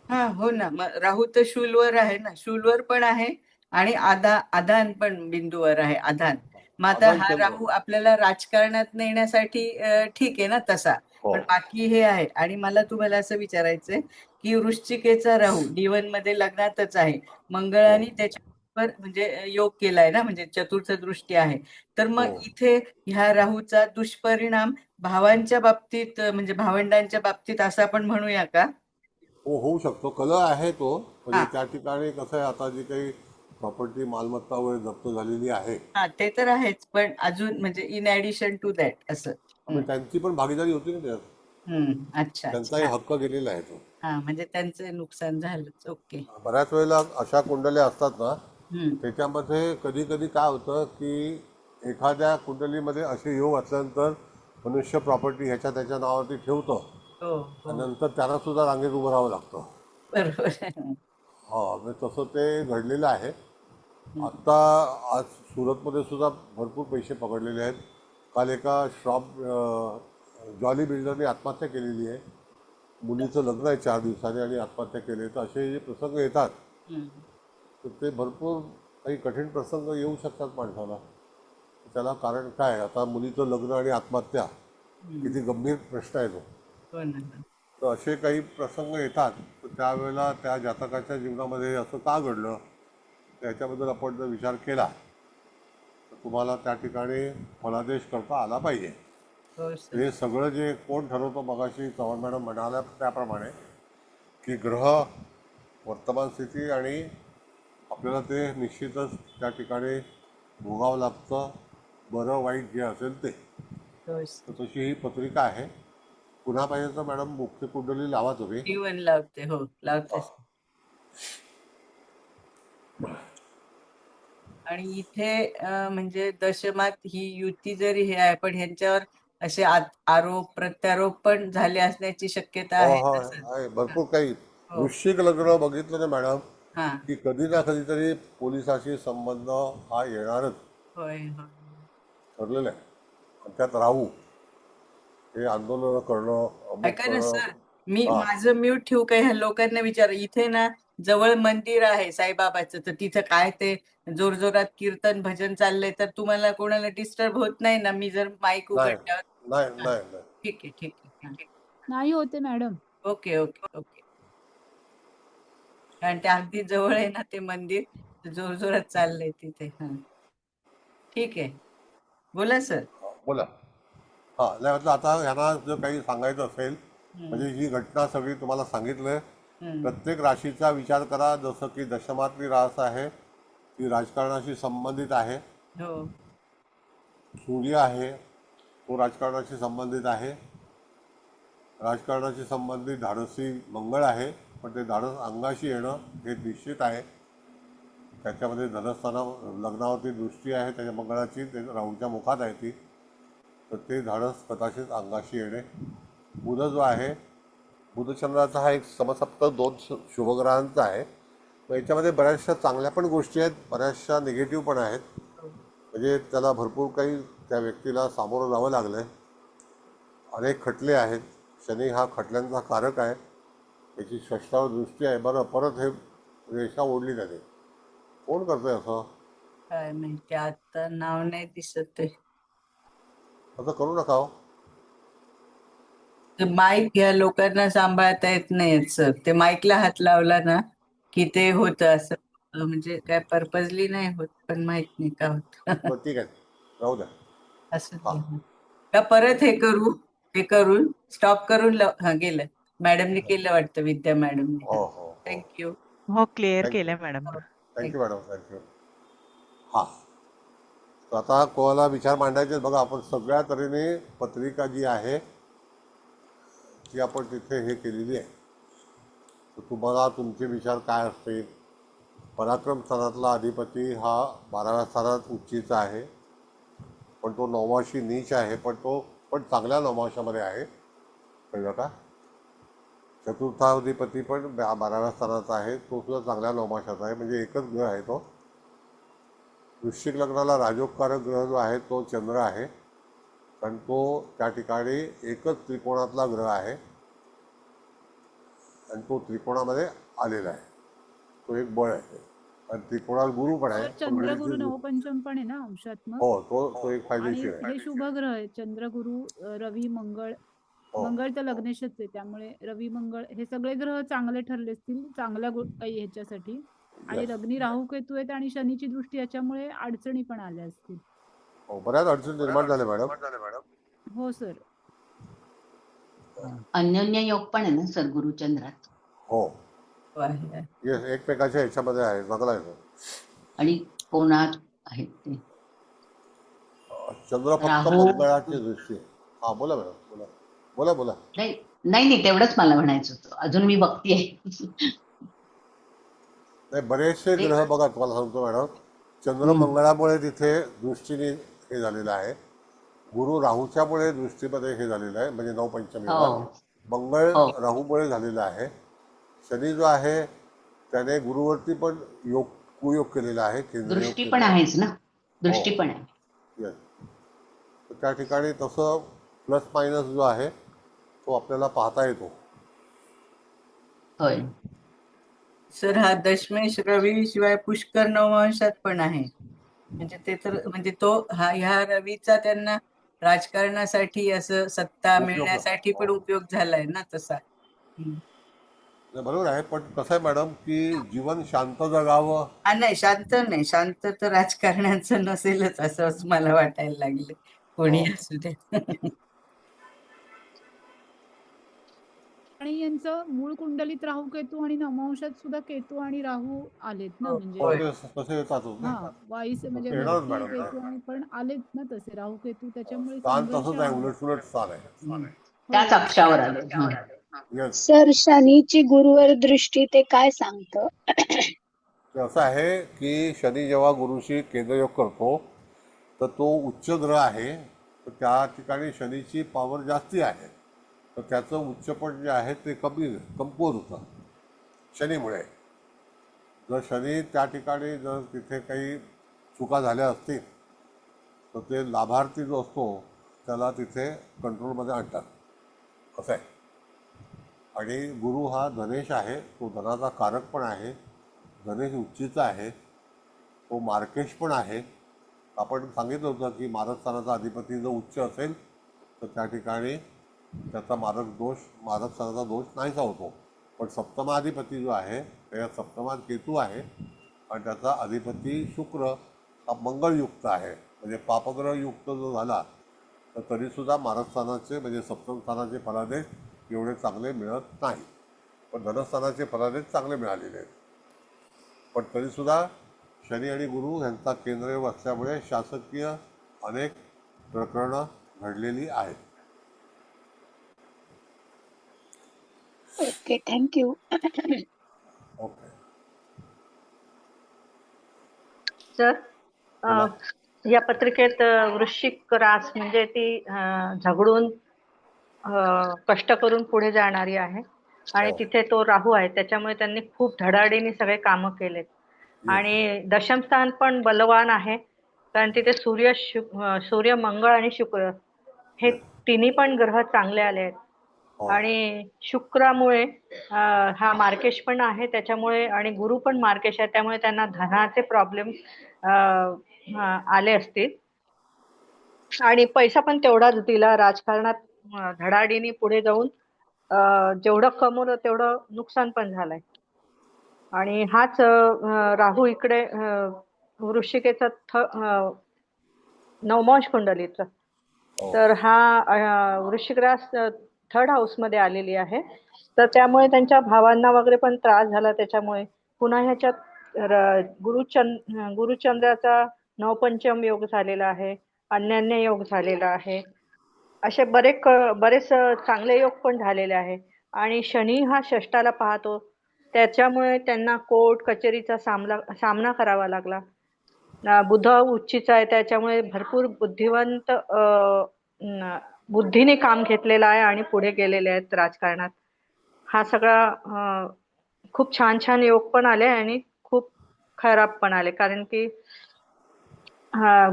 हा हो ना, मग राहू तर शूलवर आहे ना, शूलवर पण आहे आणि आधान पण बिंदूवर आहे, आधान. मग आता आदान हा चंद्र. राहू आपल्याला राजकारणात नेण्यासाठी ठीक आहे ना तसा, हो पण बाकी हे आहे. आणि मला तुम्हाला असं विचारायचंय की वृश्चिकेचा राहू D1 मध्ये लग्नातच आहे, हो मंगळाने त्याच्यावर म्हणजे योग केलाय ना, म्हणजे चतुर्थ दृष्टी आहे. तर हो मग इथे ह्या राहूचा दुष्परिणाम भावांच्या बाबतीत म्हणजे भावंडांच्या बाबतीत असं आपण म्हणूया का? हो, होऊ शकतो. कल आहे तो, म्हणजे हा. त्या ठिकाणी कसं आहे, आता जी काही प्रॉपर्टी मालमत्ता वगैरे जप्त झालेली आहे, हा ते तर आहेच, पण अजून म्हणजे इन ऍडिशन टू दॅट असं. मग त्यांची पण भागीदारी होती ना त्यात. अच्छा त्यांचाही अच्छा. हक्क गेलेला आहे तो. हा म्हणजे त्यांचं नुकसान झालंच. ओके. बऱ्याच वेळेला अशा कुंडल्या असतात ना, हम्म. त्याच्यामध्ये कधी कधी काय होतं की एखाद्या कुंडलीमध्ये असे योग असल्यानंतर मनुष्य प्रॉपर्टी ह्याच्या त्याच्या नावावरती ठेवतं हो आणि हो. नंतर त्याला सुद्धा रांगेत उभं राहावं लागतं. बरोबर. हा, म्हणजे तसं ते घडलेलं आहे. हम्म. आत्ता आज सुरतमध्ये सुद्धा भरपूर पैसे पकडलेले आहेत. काल एका जॉली बिल्डरने आत्महत्या केलेली आहे. मुलीचं लग्न आहे 4 दिवसांनी आणि आत्महत्या केली. तर असे जे प्रसंग येतात हम्म. तर ते भरपूर काही कठीण प्रसंग येऊ शकतात माणसाला. त्याला कारण काय, आता मुलीचं लग्न आणि आत्महत्या हम्म. किती गंभीर प्रश्न आहे तो. हो ना. तर असे काही प्रसंग येतात, तर त्यावेळेला त्या जातकाच्या जीवनामध्ये असं का घडलं त्याच्याबद्दल आपण जर विचार केला तर तुम्हाला त्या ठिकाणी फलादेश करता आला पाहिजे. हो तर सर. हे सगळं जे कोण ठरवतं, मगाशी चव्हाण मॅडम म्हणाल्या त्याप्रमाणे, की ग्रह, वर्तमान स्थिती आणि आपल्याला ते निश्चितच त्या ठिकाणी भोगावं लागतं, बरं वाईट जे असेल ते. हो तर सर. तशी ही पत्रिका आहे. पुन्हा पाहिजे तर मॅडम मुख्य कुंडली लावा तुम्ही. D1 लावते. हो लावते. आणि इथे म्हणजे दशमात ही युती जरी हे आहे, पण ह्यांच्यावर असे आरोप प्रत्यारोप पण झाले असण्याची शक्यता हो आहे हो तसं. आहे, हा. भरपूर काही. हो. वृश्चिक लग्न बघितलं ना मॅडम, हा. की कधी ना कधीतरी पोलिसाशी संबंध हा येणारच, होय होय. ठरलेलं आहे. आणि त्यात राहू हे आंदोलनं करणं, अमुक ऐका ना करणं. सर, मी हां, माझं म्यूट ठेवू का? ह्या लोकांना विचार, इथे ना जवळ मंदिर आहे साईबाबाचं, तर तिथं काय ते जोरजोरात कीर्तन भजन चाललंय, तर तुम्हाला कोणाला डिस्टर्ब होत नाही ना मी जर माईक नाही उघडल्यावर? नाही हा, नाही नाही. ठीक आहे ठीक आहे. हा. नाही होते मॅडम. Okay okay okay. कारण ते अगदी जवळ आहे ना ते मंदिर, जोरजोरात चाललंय तिथे. हा ठीक आहे, बोला सर. बोला. हां, नाही म्हटलं आता ह्यांना जर काही सांगायचं असेल, हम्म. म्हणजे ही घटना सगळी तुम्हाला सांगितलं. हम्म. प्रत्येक राशीचा विचार करा. जसं की दशमातली रास आहे ती राजकारणाशी संबंधित आहे. हो. सूर्य आहे तो राजकारणाशी संबंधित आहे. राजकारणाशी संबंधित धाडसी मंगळ आहे, पण ते धाडस अंगाशी येणं हे निश्चित आहे. त्याच्यामध्ये धनस्थाना लग्नावरती दृष्टी आहे त्याच्या मंगळाची, ते राहूच्या मुखात आहे ती. तर ते धाडस कदाचित अंगाशी येणे. बुध जो आहे, बुधचंद्राचा हा एक समसप्त 2 शुभग्रहांचा आहे. मग याच्यामध्ये बऱ्याचशा चांगल्या पण गोष्टी आहेत, बऱ्याचशा निगेटिव्ह पण आहेत. हो. म्हणजे त्याला भरपूर काही त्या व्यक्तीला सामोरं जावं लागलं आहे. अनेक खटले आहेत. शनी हा खटल्यांचा कारक आहे. याची षष्ठावर दृष्टी आहे. बरं, परत हे रेषा ओढली त्याने. कोण करतंय असं? काय माहिती, आता नाव नाही दिसत आहे. असं करू नका हो. ते माईक घ्या, लोकांना सांभाळता येत नाहीत सर. ते माईकला हात लावला ना की ते होतं असं. म्हणजे काय पर्पजली नाही होत, पण माहित नाही का होत. बरं, ठीक आहे, राहू द्या. असं हां, ते. का परत हे करू, हे करून स्टॉप करून हा गेलं. मॅडमने केलं वाटतं, विद्या मॅडमने. हो हा. हो हो. थँक्यू. हो, क्लिअर थँक्यू केलंय मॅडम. Thank you madam, thank you. हां, तर आता कोणाला विचार मांडायचे बघा, आपण सगळ्या तऱ्हेने पत्रिका जी आहे ती आपण तिथे हे केलेली आहे. तर तुम्हाला तुमचे विचार काय असतील. पराक्रम स्थानातला अधिपती हा 12व्या स्थानात उच्चीचा आहे, पण तो नवमाशी नीच आहे, पण चांगल्या नवमाशामध्ये आहे, कळलं का. चतुर्थाधिपती पण 12व्या स्थानाचा आहे, तो सुद्धा चांगल्या नवमाशाचा आहे, म्हणजे एकच ग्रह आहे तो. वृश्चिक लग्नाला राजोगकारक ग्रह जो आहे तो चंद्र आहे, कारण तो त्या ठिकाणी एकच त्रिकोणातला ग्रह आहे आणि तो त्रिकोणामध्ये आलेला आहे, तो एक बळ आहे. आणि त्रिकोणात गुरु पण आहे, पण चंद्र गुरु गुरुची नवपंचम पण आहे ना अंशात मग. हो, तो एक आणि फायदेशीर आहे. हे शुभ ग्रह आहे चंद्र गुरु रवी मंगळ. हो. मंगळ तर लग्नेशच आहे, त्यामुळे रवी मंगळ हे सगळे ग्रह चांगले ठरले असतील चांगल्या काही ह्याच्यासाठी. आणि Yes. लग्नी राहू केतू आहेत आणि शनीची दृष्टी याच्यामुळे अडचणी पण आल्या असतील. हो, बऱ्याच अडचणी निर्माण झाल्या मॅडम. हो सर. अन्योन्य योग पण आहे ना सर गुरुचंद्रात. हो, आहे. येस, एकमेकाच्या ह्याच्यामध्ये आहे, चांगला आहे तो. आणि कोणात आहेत ते चंद्र फक्त राहू. मंगळाची दृष्टी आहे. हा, बोला मॅडम, बोला बोला बोला. नाही नाही नाही, तेवढंच मला म्हणायचं होतं, अजून मी बघतीये. नाही, बरेचसे ग्रह बघा, तुम्हाला सांगतो मॅडम, चंद्र मंगळामुळे तिथे दृष्टीने हे झालेलं आहे, गुरु राहूच्यामुळे दृष्टीमध्ये हे झालेलं आहे, म्हणजे नवपंचमीला. हो. मंगळ हो. राहूमुळे झालेलं आहे. शनी जो आहे त्याने गुरुवरती पण योग कुयोग केलेला आहे, केंद्रीय दृष्टी पण आहेच ना, दृष्टी पण आहे. Yes. तर त्या ठिकाणी तसं प्लस मायनस जो आहे तो आपल्याला पाहता येतो. होय. सर हा दशमेश रवी शिवाय पुष्कर नवमांशात पण आहे, म्हणजे ते तर म्हणजे तो ह्या रवीचा त्यांना राजकारणासाठी असं सत्ता उपयोग मिळण्यासाठी पण उपयोग झालाय ना तसा. नाही, बरोबर आहे, पण कसं आहे मॅडम की जीवन शांत जगावं. नाही शांत तर राजकारणाचं नसेलच असंच मला वाटायला लागलं, कोणी असू दे. आणि यांचं मूळ कुंडलीत राहू केतू आणि नवमांशात सुद्धा केतू आणि राहू आलेत ना, हो, म्हणजे होय. तसे येतातच हा ना. वाईस म्हणजे येणारच मृत्यू मॅडम. केतू आणि पण आलेत ना तसे राहू केतू, त्याच्यामुळे स्थान संघर्ष तसंच आहे, आहे. उलट सुलट स्थान आहे. त्याच अक्षावर आले. हं. Yes. सर शनीची गुरुवर दृष्टी ते काय सांगतं? ते असं आहे की शनी जेव्हा गुरुशी केंद्रयोग करतो तर तो उच्च ग्रह आहे, तर त्या ठिकाणी शनीची पॉवर जास्ती आहे, तर त्याचं उच्चपण जे आहे ते कमकुवत होतं शनीमुळे. जर शनी त्या ठिकाणी जर तिथे काही चुका झाल्या असतील तर ते लाभार्थी जो असतो त्याला तिथे कंट्रोलमध्ये आणतात, असं आहे. आणि गुरु हा धनेश आहे, तो धनाचा कारक पण आहे, धनेश उच्चीचा आहे, तो मार्केश पण आहे. आपण सांगितलं होतं की मारक स्थानाचा अधिपती जर उच्च असेल तर त्या ठिकाणी त्याचा मारक स्थानाचा दोष नाहीसा होतो. पण सप्तमाधिपती जो आहे त्या सप्तमात केतू आहे आणि त्याचा अधिपती शुक्र हा मंगळयुक्त आहे, म्हणजे पापग्रहयुक्त जो झाला तर तरीसुद्धा मारक स्थानाचे म्हणजे सप्तम स्थानाचे फलादेश एवढे चांगले मिळत नाही, पण धनस्थानाचे फलादेश चांगले मिळालेले आहेत. पण तरीसुद्धा शनी आणि गुरु यांचा केंद्रयोग असल्यामुळे शासकीय अनेक प्रकरणं घडलेली आहेत. Okay, thank you. ओके. सर बोला. या पत्रिकेत वृश्चिक रास म्हणजे ती झगडून कष्ट करून पुढे जाणारी आहे आणि हो. तिथे तो राहू आहे, त्याच्यामुळे त्यांनी खूप धडाडीने सगळे कामं केलेत. आणि दशमस्थान पण बलवान आहे, कारण तिथे सूर्य मंगळ आणि शुक्र हे तिन्ही पण ग्रह चांगले आले आहेत. हो. आणि शुक्रामुळे हा मार्केश पण आहे त्याच्यामुळे, आणि गुरु पण मार्केश आहे, त्यामुळे त्यांना धनाचे प्रॉब्लेम आले असतील. आणि पैसा पण तेवढाच दिला राजकारणात, धडाडीने पुढे जाऊन जेवढं कमवलं तेवढं नुकसान पण झालंय. आणि हाच राहू इकडे वृश्चिकेचा नवमांश कुंडलीचा, तर हा वृश्चिक रास 3rd हाऊस मध्ये आलेली आहे, तर त्यामुळे त्यांच्या भावांना वगैरे पण त्रास झाला. त्याच्यामुळे पुन्हा ह्याच्यात गुरुचंद्राचा नवपंचम योग झालेला आहे, अन्यान्य योग झालेला आहे. असे बरेच चांगले योग पण झालेले आहे. आणि शनी हा षष्ठाला पाहतो, त्याच्यामुळे त्यांना कोर्ट कचेरीचा सामना करावा लागला. बुध उच्चीचा आहे, त्याच्यामुळे भरपूर बुद्धीने काम घेतलेलं आहे आणि पुढे गेलेले आहेत राजकारणात. हा सगळा खूप छान छान योग पण आले आणि खूप खराब पण आले, कारण की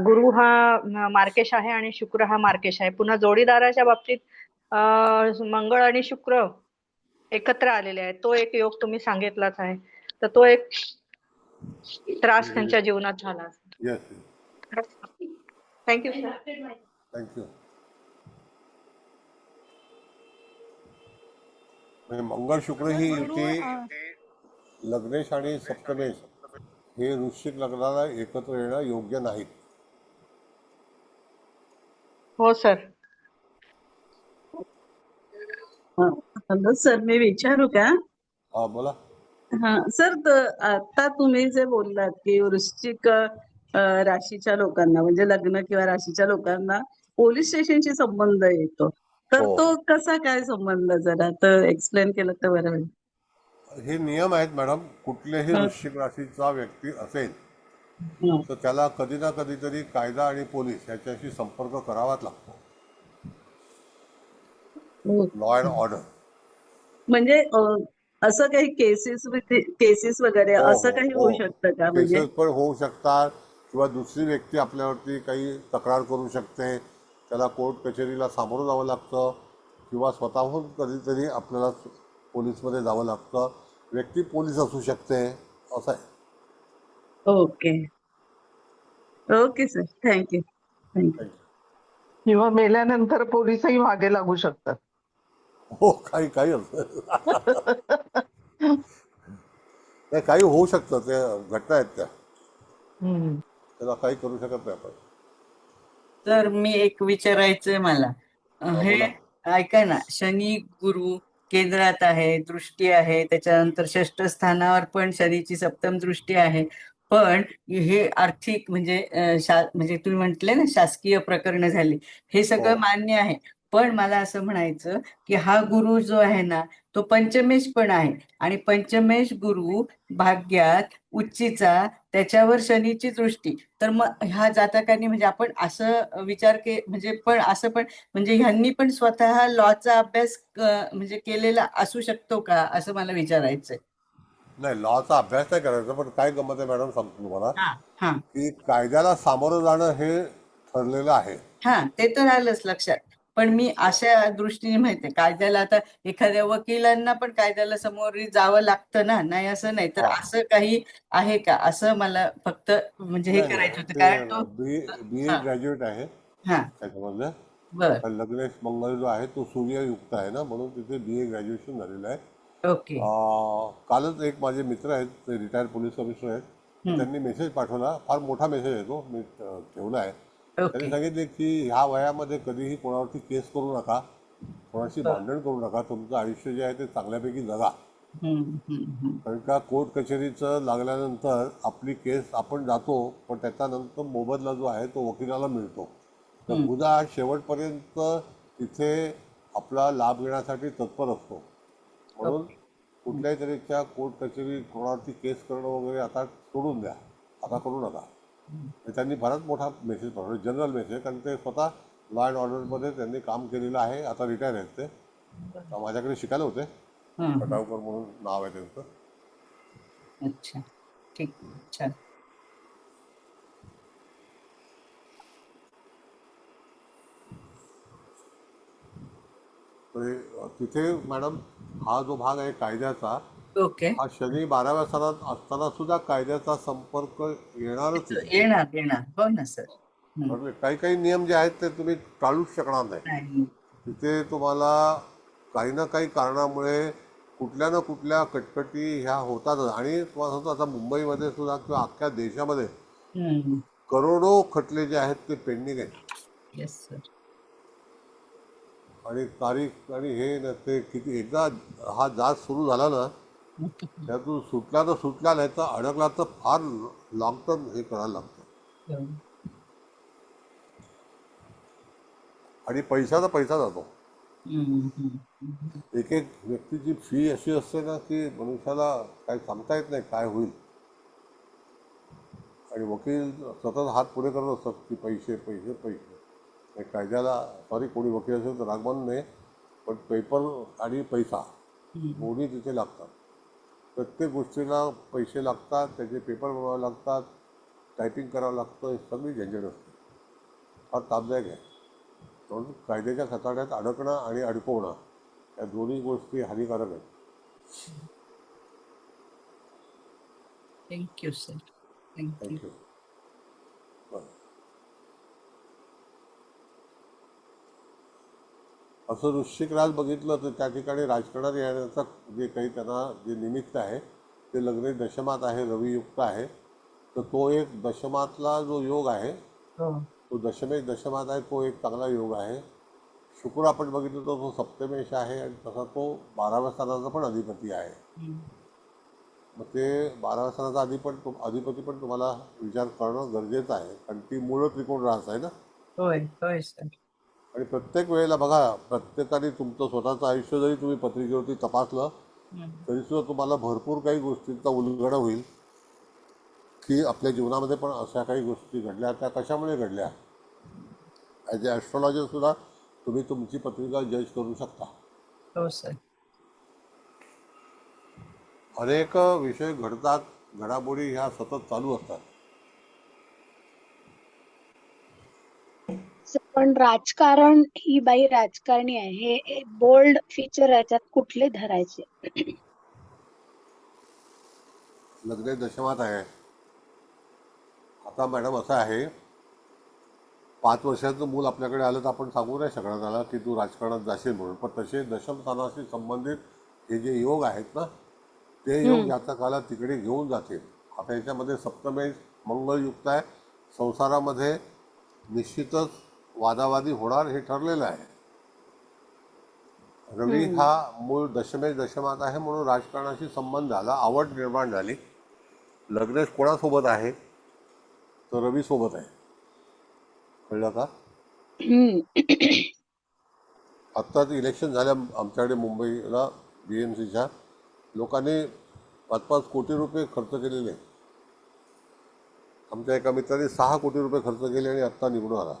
गुरु हा मार्केश आहे आणि शुक्र हा मार्केश आहे. पुन्हा जोडीदाराच्या बाबतीत मंगळ आणि शुक्र एकत्र आलेले आहेत. तो एक योग तुम्ही सांगितलाच आहे. तर तो एक त्रास त्यांच्या जीवनात झाला. Yes, thank you sir. थँक्यू. म्हणजे मंगळ शुक्र तर ही गुरु युती लग्नेश आणि सप्तमेश हे वृश्चिक लग्नाला एकत्र येणं योग्य नाही. हो सर. हॅलो सर, मी विचारू का? हा बोला. हा सर, आता तुम्ही जे बोललात की वृश्चिक राशीच्या लोकांना म्हणजे लग्न किंवा राशीच्या लोकांना पोलीस स्टेशनशी संबंध येतो, तर हो, तो कसा काय संबंध, जरा तर एक्सप्लेन केलं तर बरं होईल. हे नियम आहेत मॅडम. कुठल्याही हा, वृश्चिक राशीचा व्यक्ती असेल हा. तर त्याला कधी ना कधीतरी कायदा आणि पोलीस याच्याशी संपर्क करावाच लागतो. Law and order. म्हणजे असं काही केसेस वगैरे हो असं हो काही हो होऊ शकतं का म्हणजे? केसेस पण होऊ शकतात, किंवा दुसरी व्यक्ती आपल्यावरती काही तक्रार करू शकते, त्याला कोर्ट कचेरीला सामोरं जावं लागतं, किंवा स्वतःहून कधीतरी आपल्याला पोलीसमध्ये जावं लागतं. व्यक्ती पोलीस असू शकते, असं आहे. Okay, okay sir, thank you. Thank you. Thank you. किंवा मेल्यानंतर पोलिसही मागे लागू शकतात. हो, काही काही असतं. नाही, काही होऊ शकतं, ते घटना आहेत त्या, हम्म. त्याला काही करू शकत नाही आपण. तर मी एक विचारायचंय मला. हा हे बोला. ऐका ना, शनी गुरु केंद्रात आहे, दृष्टी आहे, त्याच्यानंतर षष्ठ स्थानावर पण शनीची सप्तम दृष्टी आहे. पण हे आर्थिक म्हणजे म्हणजे तुम्ही म्हटले ना शासकीय प्रकरण झाली, हे हो सगळं मान्य आहे. पण मला असं म्हणायचं की हा गुरु जो आहे ना, तो पंचमेश पण आहे. आणि पंचमेश गुरु भाग्यात उच्चीचा, त्याच्यावर शनीची दृष्टी. तर मग ह्या जातकांनी म्हणजे आपण असं म्हणजे पण असं पण म्हणजे ह्यांनी पण स्वतः लॉचा अभ्यास म्हणजे केलेला असू शकतो का, असं मला विचारायचंय. नाही, लॉचा अभ्यास नाही करायचा, पण काय गमत आहे मॅडम सांगतो तुम्हाला, हा हा की कायद्याला सामोरं जाणं हे ठरलेलं आहे. हा, ते तर आलंच लक्षात. पण मी अशा दृष्टीने माहितीये, कायद्याला आता एखाद्या वकिलांना पण कायद्याला समोर जावं लागतं ना, नाही असं नाही. तर हा, असं काही आहे का, असं मला फक्त म्हणजे हे नाही नाही, करायचं होतं, ते कारण तो बी ए हा ग्रॅज्युएट आहे हा त्याच्यामधलं. बर कारण लग्नेश मंगल जो आहे तो सूर्ययुक्त आहे ना, म्हणून तिथे बी ए ग्रॅज्युएशन झालेलं आहे. ओके. कालच एक माझे मित्र आहेत, ते रिटायर्ड पोलीस कमिशनर आहेत, तर त्यांनी मेसेज पाठवला. फार मोठा मेसेज आहे तो, मी ठेवला आहे. त्यांनी ओके. सांगितले की ह्या वयामध्ये कधीही कोणावरती केस करू नका, कोणाशी बर. भांडण करू नका, तुमचं आयुष्य जे आहे ते चांगल्यापैकी जगा. हम्म. कारण का कोर्ट कचेरीचं लागल्यानंतर आपली केस आपण जातो, पण त्याच्यानंतर मोबदला जो आहे तो वकिलाला मिळतो. तर हम्म. गुन्हा शेवटपर्यंत तिथे आपला लाभ घेण्यासाठी तत्पर असतो. म्हणून ओके. कुठल्याही तऱ्हेच्या कोर्ट कचेरी कोणावरती केस करणं वगैरे आता सोडून द्या, आता करू नका. तर त्यांनी बराच मोठा मेसेज पाठवला, जनरल मेसेज, कारण ते स्वतः लॉ अँड ऑर्डरमध्ये त्यांनी काम केलेलं आहे. आता रिटायर आहेत ते. माझ्याकडे शिकायला होते. पटावकर म्हणून नाव आहे त्यांचं. अच्छा, ठीक, छान. तर तिथे मॅडम हा जो भाग आहे कायद्याचा, ओके. हा शनी 12व्या स्थानात असताना सुद्धा कायद्याचा संपर्क येणारच तिथे. येणार हो ना सर. बरोबर. काही काही नियम जे आहेत ते तुम्ही टाळूच शकणार नाही. नाही. तिथे तुम्हाला काही ना काही कारणामुळे कुठल्या ना कुठल्या कटकटी ह्या होतातच. आणि तुम्हाला सांगतो, आता मुंबईमध्ये सुद्धा किंवा अख्ख्या देशामध्ये करोडो खटले जे आहेत ते पेंडिंग आहेत. Yes sir. आणि तारीख आणि हे न ते किती, एकदा हा जाच सुरू झाला ना, त्यातून सुटला तर सुटला, नाही तर अडकला तर फार लॉंग टर्म हे करायला लागतं. हो. आणि पैशाचा पैसा जातो. हम्म, हम्म, हम्म. एक एक व्यक्तीची फी अशी असते ना की मनुष्याला काय सांगता येत नाही काय होईल. आणि वकील सतत हात पुढे करत असतात की पैसे पैसे पैसे. हे कायद्याला सॉरी कोणी वकील असेल तर राग मानू नये, पण पेपर आणि पैसा दोन्ही तिथे लागतात. प्रत्येक गोष्टीला पैसे लागतात, त्याचे पेपर बनवावे लागतात, टायपिंग करावं लागतं, हे सगळी झंझट असते. फार तापदायक आहे. म्हणून कायद्याच्या खचाड्यात अडकणं आणि अडकवणं या दोन्ही गोष्टी हानिकारक आहेत. Thank you sir. थँक्यू. थँक्यू. बरं. असं वृश्चिक राज बघितलं तर त्या ठिकाणी राजकारणात येण्याचं जे काही त्यांना जे निमित्त आहे ते लग्न दशमात आहे, रवियुक्त आहे. तर तो एक दशमातला जो योग आहे हो. तो दशमेश दशमात आहे, तो एक चांगला योग आहे. शुक्र आपण बघितलं तर तो सप्तमेश आहे आणि तसा तो 12व्या स्थानाचा पण अधिपती आहे. हम्म. मग ते 12व्या स्थानाचा अधिपती पण तुम्हाला विचार करणं गरजेचं आहे, कारण ती मूळ त्रिकोण रास आहे ना. होय होय सर. आणि प्रत्येक वेळेला बघा, प्रत्येकाने तुमचं स्वतःचं आयुष्य जरी तुम्ही पत्रिकेवरती तपासलं तरीसुद्धा तुम्हाला भरपूर काही गोष्टींचा उलगडा होईल की आपल्या जीवनामध्ये पण अशा काही गोष्टी घडल्या, त्या कशामुळे घडल्या. ॲज ए ॲस्ट्रॉलॉजर सुद्धा तुम्ही तुमची पत्रिका जज करू शकता. हो सर. अनेक विषय घडतात, घडामोडी ह्या सतत चालू असतात. पण राजकारण, ही बाई राजकारणी आहे, हे बोल्ड फीचर याच्यात कुठले धरायचे? लग्न दशमात आहे. आता मॅडम असं आहे, 5 वर्षाचं मूल आपल्याकडे आलं तर आपण सांगू नाही शकणार त्याला की तू राजकारणात जाशील म्हणून. पण तसे दशम स्थानाशी संबंधित हे जे योग आहेत ना, ते योग जातकाला तिकडे घेऊन जातील. आता याच्यामध्ये सप्तमेश मंगळयुक्त आहे. संसारामध्ये निश्चितच वादावादी होणार हे ठरलेलं आहे. रवी हा मूळ दशमेश दशमात आहे म्हणून राजकारणाशी संबंध झाला, आवड निर्माण झाली. लग्नेश कोणासोबत आहे तर रवी सोबत आहे. कळलं का? आत्ताच इलेक्शन झाल्या आमच्याकडे मुंबईला BMCच्या लोकांनी 5-5 कोटी रुपये खर्च केलेले. आमच्या एका मित्राने 6 कोटी रुपये खर्च केले आणि आत्ता निवडून आला.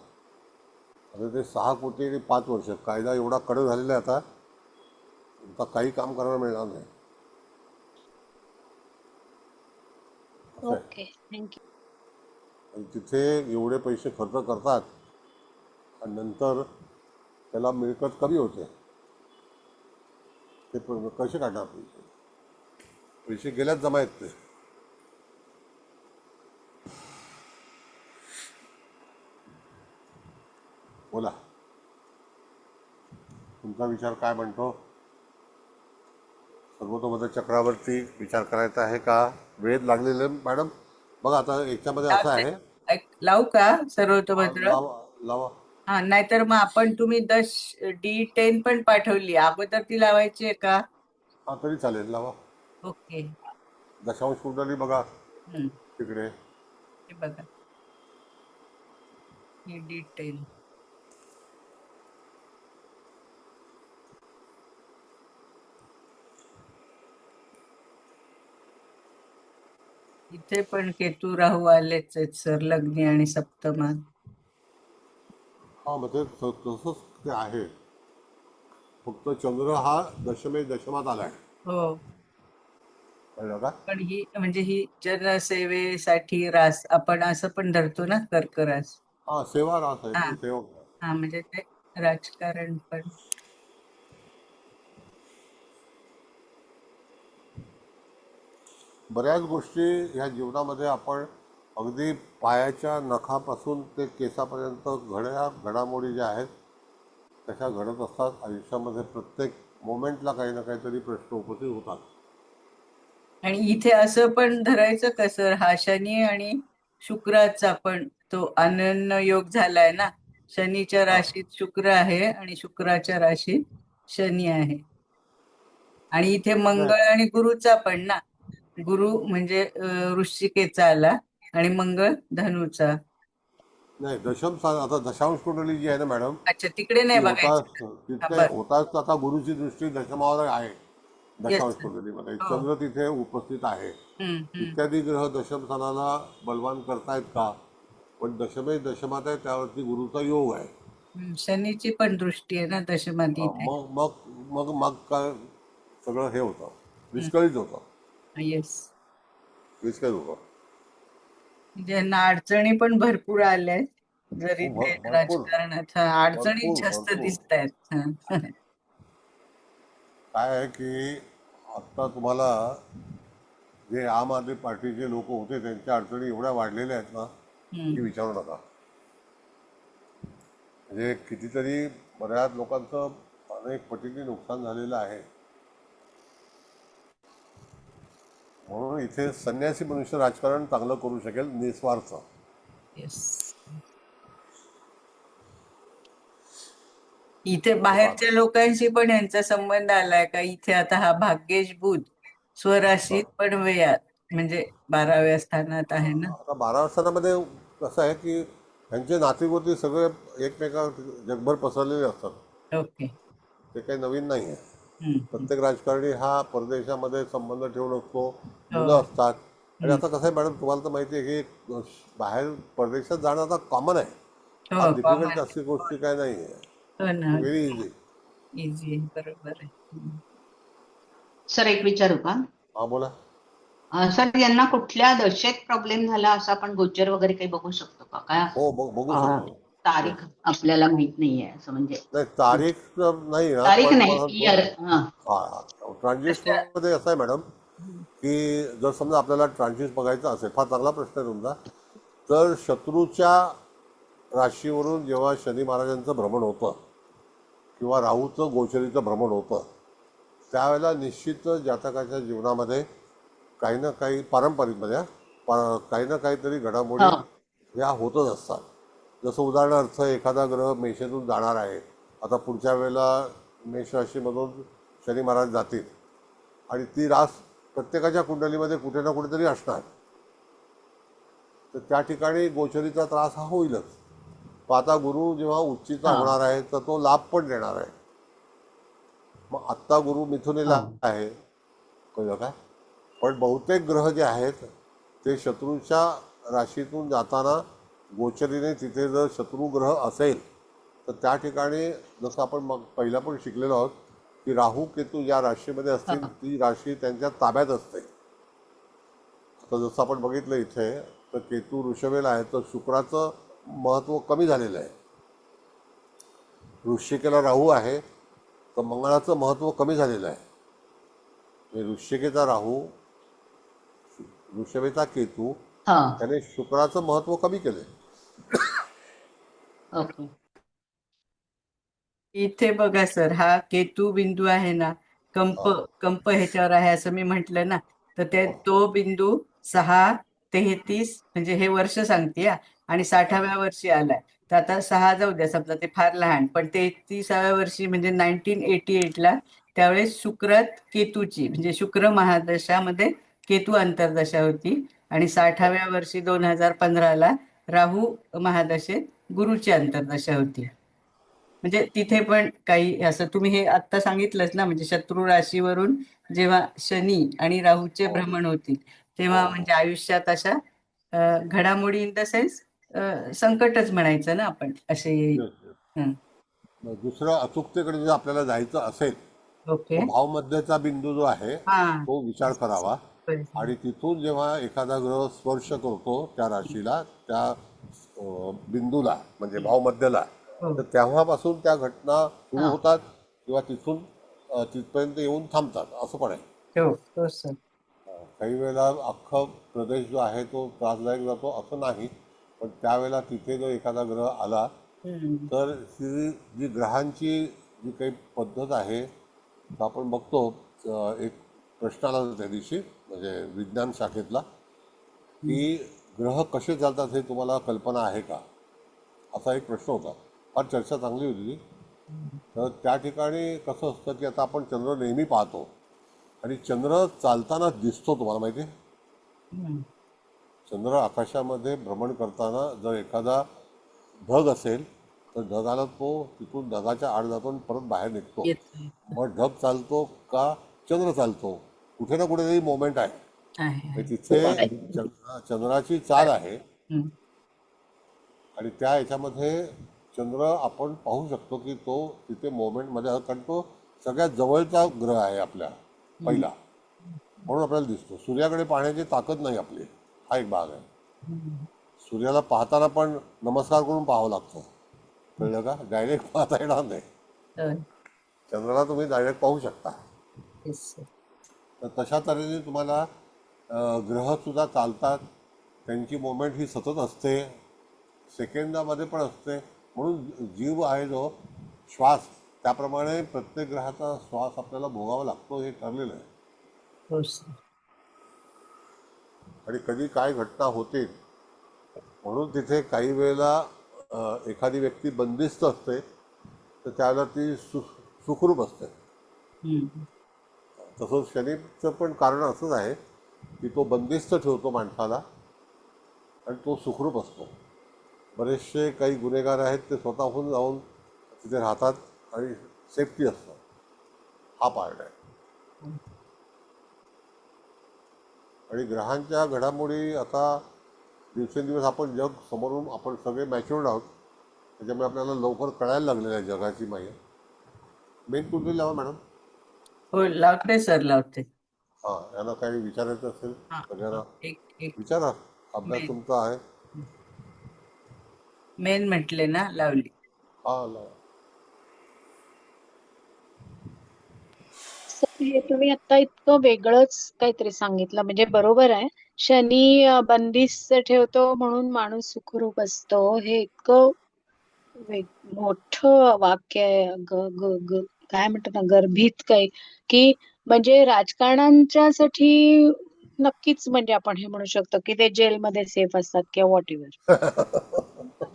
आता ते 6 कोटी आणि 5 वर्ष, कायदा एवढा कडक झालेला आहे आता काही काम करायला मिळणार नाही. असं आहे. Okay, thank you. आणि तिथे एवढे पैसे खर्च करतात आणि नंतर त्याला मिळकत कमी होते. ते कसे काढणार पैसे? पैसे गेल्याच जमा येत नाही. बोला, तुमचा विचार काय म्हणतो? सर्वतोमुख चक्रावरती विचार करायचा आहे का? वेळ लागलेले मॅडम बघा. आता याच्यामध्ये असं आहे, लावू का सर्वतोभद्र? लावा लावा. हा, नाहीतर मग आपण तुम्ही D10 पण पाठवली, अगोदर ती लावायची आहे का? हा तरी चालेल, लावा. ओके. दशांश कुंडली बघा हम्म. तिकडे. हे बघा, ही D10. इथे पण केतू राहू आलेच आहेत सर, लग्नी आणि सप्तमात. हा मग ते तसंच ते आहे. फक्त चंद्र हा दशमेश दशमात आलाय. हो, कळलं का? पण ही म्हणजे ही जनसेवेसाठी रास आपण असं पण धरतो ना, कर्क रास. हा सेवा रास आहे, हा ते सेवक. हा, म्हणजे ते राजकारण पण. बऱ्याच गोष्टी ह्या जीवनामध्ये आपण अगदी पायाच्या नखापासून ते केसापर्यंत घडामोडी ज्या आहेत तशा घडत असतात आयुष्यामध्ये. प्रत्येक मोमेंटला काही ना काहीतरी प्रश्न उपस्थित होतात. आणि इथे असं पण धरायचं का सर, हा शनी आणि शुक्राचा पण तो अनन्य योग झालाय ना. शनीच्या राशीत शुक्र आहे आणि शुक्राच्या राशीत शनी आहे. आणि इथे मंगळ आणि गुरुचा पण ना. गुरु म्हणजे वृश्चिकेचा आला आणि मंगळ धनुचा. नाही, दशम स्थान आता दशांश कुंडली जी आहे ना मॅडम, अच्छा, तिकडे ती नाही बघायचं. हा, तिथे बरं. होताच आता गुरुची दृष्टी दशमावर आहे. येस दशांश सर. कुंडलीमध्ये हो. चंद्र तिथे उपस्थित आहे. हम्म. इत्यादी ग्रह दशम स्थानाला बलवान करतायत का? पण दशमे दशमात आहे, त्यावरती गुरुचा योग आहे. शनीची पण दृष्टी आहे ना दशमात इथे. मग मग मग मग काय सगळं हे होतं, विस्कळीत होतं. येस. विस्कळीत होतं. ज्यांना अडचणी पण भरपूर आल्या आहेत, जरी ते भरपूर राजकारणात अडचणी भरपूर जास्त भरपूर दिसत आहेत. काय आहे की आत्ता तुम्हाला जे आम आदमी पार्टीचे लोक होते त्यांच्या अडचणी एवढ्या वाढलेल्या आहेत ना की विचारू नका. म्हणजे कितीतरी बऱ्याच लोकांचं अनेक पटीने नुकसान झालेलं आहे. म्हणून इथे संन्यासी मनुष्य राजकारण चांगलं करू शकेल, निस्वार्थ. येस. इथे बाहेरच्या लोकांशी पण यांचा संबंध आलाय का? इथे आता हा भाग्येश बुध स्वराशीत पण व्ययात म्हणजे 12व्या स्थानात आहे ना. आता 12 स्थानामध्ये कसं आहे की त्यांचे नातेगोती सगळे एकमेका जगभर पसरलेले असतात. ओके. ते काही नवीन नाही आहे. प्रत्येक राजकारणी हा परदेशामध्ये संबंध ठेवून असतो, मुलं असतात. आणि आता कसं आहे मॅडम, तुम्हाला तर माहिती आहे की बाहेर परदेशात जाणं आता कॉमन आहे. हो, फार डिफिकल्ट अशी गोष्टी काय नाही आहे. हो ना. Very easy. इझी, बरोबर आहे. सर एक विचारू का? हा बोला. सर यांना कुठल्या दशेत प्रॉब्लेम झाला असं आपण गोचर वगैरे काही बघू शकतो का? काय हो बघू शकतो. तारीख आपल्याला माहित नाहीये असं म्हणजे नाही, तारीख नाही ना, तारीख पण नाही मला इयर. ट्रान्झिट मध्ये असं आहे मॅडम की जर समजा आपल्याला ट्रान्झिट बघायचं असेल, फार चांगला प्रश्न आहे तुमचा, तर शत्रूच्या राशीवरून जेव्हा शनी महाराजांचं भ्रमण होतं किंवा राहूचं गोचरीचं भ्रमण होतं, त्यावेळेला निश्चित जातकाच्या जीवनामध्ये काही ना काही पारंपरिकमध्ये काही ना काहीतरी घडामोडी ह्या होतच असतात. जसं उदाहरणार्थ एखादा ग्रह मेषेतून जाणार आहे, आता पुढच्या वेळेला मेष राशीमधून शनी महाराज जातील आणि ती रास प्रत्येकाच्या कुंडलीमध्ये कुठे ना कुठेतरी असणार. तर त्या ठिकाणी गोचरीचा त्रास हा होईलच. पण आता गुरु जेव्हा उच्चीचा होणार आहे तर तो लाभ पण देणार आहे. मग आत्ता गुरु मिथुनीला आहे, कळलं काय? पण बहुतेक ग्रह जे आहेत ते शत्रूच्या राशीतून जाताना गोचरीने तिथे जर शत्रुग्रह असेल तर त्या ठिकाणी जसं आपण मग पहिला पण शिकलेलो आहोत की राहू केतू या राशीमध्ये असतील, ती राशी त्यांच्या ताब्यात असते. आता जसं आपण बघितलं इथे तर केतू वृषभेला आहे, तर शुक्राचं महत्त्व कमी झालेलं आहे. वृश्चिकेला राहू आहे तर मंगळाचं महत्त्व कमी झालेलं आहे. वृश्चिकेचा राहू, वृषभेचा केतू त्याने शुक्राचं महत्त्व कमी केलंय. ओके. इथे बघा सर, हा केतू बिंदू आहे ना, कंप ह्याच्यावर आहे असं मी म्हंटल ना, तर तो बिंदू 6:33 म्हणजे हे वर्ष सांगते आणि 60व्या वर्षी आलाय. तर आता 6 जाऊ द्या, समजा ते फार लहान, पण 33व्या वर्षी म्हणजे 1988ला त्यावेळेस शुक्रात केतूची म्हणजे शुक्र महादशामध्ये केतू अंतर्दशा होती आणि 60व्या वर्षी 2015ला राहू महादशेत गुरुची अंतर्दशा होती. म्हणजे तिथे पण काही असं तुम्ही हे आत्ता सांगितलंच ना, म्हणजे शत्रू राशीवरून जेव्हा शनी आणि राहूचे भ्रमण होतील तेव्हा म्हणजे आयुष्यात अशा घडामोडी इन द सेन्स संकटच म्हणायचं ना आपण असे येईल. दुसरं अचूकतेकडे जर आपल्याला जायचं असेल ओके. तर भावमध्येचा बिंदू जो आहे तो विचार करावा आणि तिथून जेव्हा एखादा ग्रह स्पर्श करतो त्या राशीला, त्या बिंदूला म्हणजे भावमध्यला, तर तेव्हापासून त्या घटना सुरू होतात किंवा तिथून तिथपर्यंत येऊन थांबतात, असं पण आहे. काही वेळेला अख्खा प्रदेश जो आहे तो त्रासदायक जातो असं नाही, पण त्यावेळेला तिथे जर एखादा ग्रह आला तर ही जी ग्रहांची जी काही पद्धत आहे तर आपण बघतो. एक प्रश्न आला होता त्या दिवशी म्हणजे विज्ञान शाखेतला की ग्रह कसे चालतात हे तुम्हाला कल्पना आहे का, असा एक प्रश्न होता. फार चर्चा चांगली होती. तर त्या ठिकाणी कसं असतं की आता आपण चंद्र नेहमी पाहतो आणि चंद्र चालताना दिसतो, तुम्हाला माहिती आहे. चंद्र आकाशामध्ये भ्रमण करताना जर एखादा ढग असेल तर ढगाला तो तिथून ढगाच्या आड जातो आणि परत बाहेर निघतो. येतो मग ढग चालतो का चंद्र चालतो, कुठे ना कुठेतरी मोमेंट आहे. आहे म्हणजे तिथे चंद्राची चाल आहे हम्म. आणि त्या ह्याच्यामध्ये चंद्र आपण पाहू शकतो की तो तिथे मोमेंटमध्ये आहे, कारण तो सगळ्यात जवळचा ग्रह आहे आपल्या पहिला, म्हणून आपल्याला दिसतो. सूर्याकडे पाहण्याची ताकद नाही आपली, हा एक भाग आहे. सूर्याला पाहताना पण नमस्कार करून पाहावं लागतं, कळलं का? डायरेक्ट पाहता येणार नाही. होय. चंद्राला तुम्ही डायरेक्ट पाहू शकता. Yes, sir. तर तशा तऱ्हेने तुम्हाला ग्रहसुद्धा चालतात, त्यांची मोमेंट ही सतत असते, सेकंदामध्ये पण असते. म्हणून जीव आहे जो श्वास, त्याप्रमाणे प्रत्येक ग्रहाचा श्वास आपल्याला भोगावा लागतो, हे ठरलेलं आहे. हो सर. आणि कधी काय घटना होते, म्हणून तिथे काही वेळेला एखादी व्यक्ती बंदिस्त असते तर त्याला ती सुखरूप असते. हम्म. तसंच शनीचं पण कारण असंच आहे की तो बंदिस्त ठेवतो माणसाला आणि तो सुखरूप असतो. बरेचसे काही गुन्हेगार आहेत ते स्वतःहून जाऊन तिथे राहतात आणि सेफ्टी असतं, हा पार्ट आहे. आणि ग्रहांच्या घडामोडी आता दिवसेंदिवस आपण जग समोरून आपण सगळे मॅच्युअर्ड आहोत, त्याच्यामुळे आपल्याला लवकर कळायला लागलेलं आहे जगाची माहिती. मेन कुठली लावा मॅडम? हो लावते सर लावते. हां, यांना काही विचारायचं असेल हा सगळ्यांना एक एक विचारा, अभ्यास मेन तुमचा आहे. मेन म्हटले ना लावली. हा लावा. सर हे तुम्ही आता इतकं वेगळंच काहीतरी सांगितलं, म्हणजे बरोबर आहे. शनी बंदिस्त ठेवतो म्हणून माणूस सुखरूप असतो, हे इतकं मोठं वाक्य आहे. काय म्हणतात ना, गर्भित काही, की म्हणजे राजकारण्यांच्यासाठी नक्कीच, म्हणजे आपण हे म्हणू शकतो की ते जेलमध्ये सेफ असतात किंवा व्हॉट एव्हर.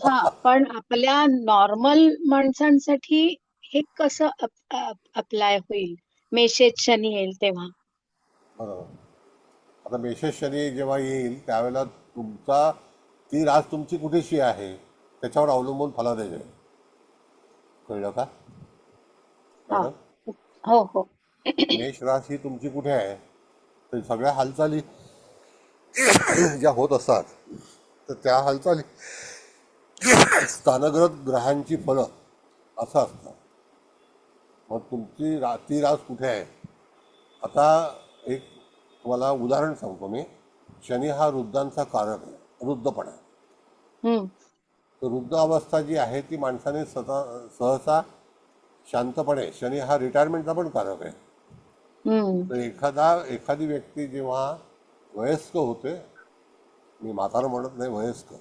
हा, पण आपल्या नॉर्मल माणसांसाठी हे कसं अप्लाय होईल? मेषेत शनी येईल तेव्हा. बरोबर. आता मेषेश शनी जेव्हा येईल त्यावेळेला तुमचा ती रास तुमची कुठेशी आहे त्याच्यावर अवलंबून फलादेश आहे, कळलं का हा, मॅडम? हो हो. मेष रास ही तुमची कुठे आहे, तर सगळ्या हालचाली ज्या होत असतात तर त्या हालचाली स्थानग्रह ग्रहांची फळं असं असतं. मग तुमची ती रास कुठे आहे? आता एक तुम्हाला उदाहरण सांगतो मी. शनी हा वृद्धांचा कारक आहे, वृद्धपणा. हम्म. तर वृद्ध अवस्था जी आहे ती माणसाने सहसा शांतपणे, शनी हा रिटायरमेंटचा पण कारक आहे. हम्म. तर एखादी व्यक्ती जेव्हा वयस्क होते, मी म्हातारं म्हणत नाही, वयस्क,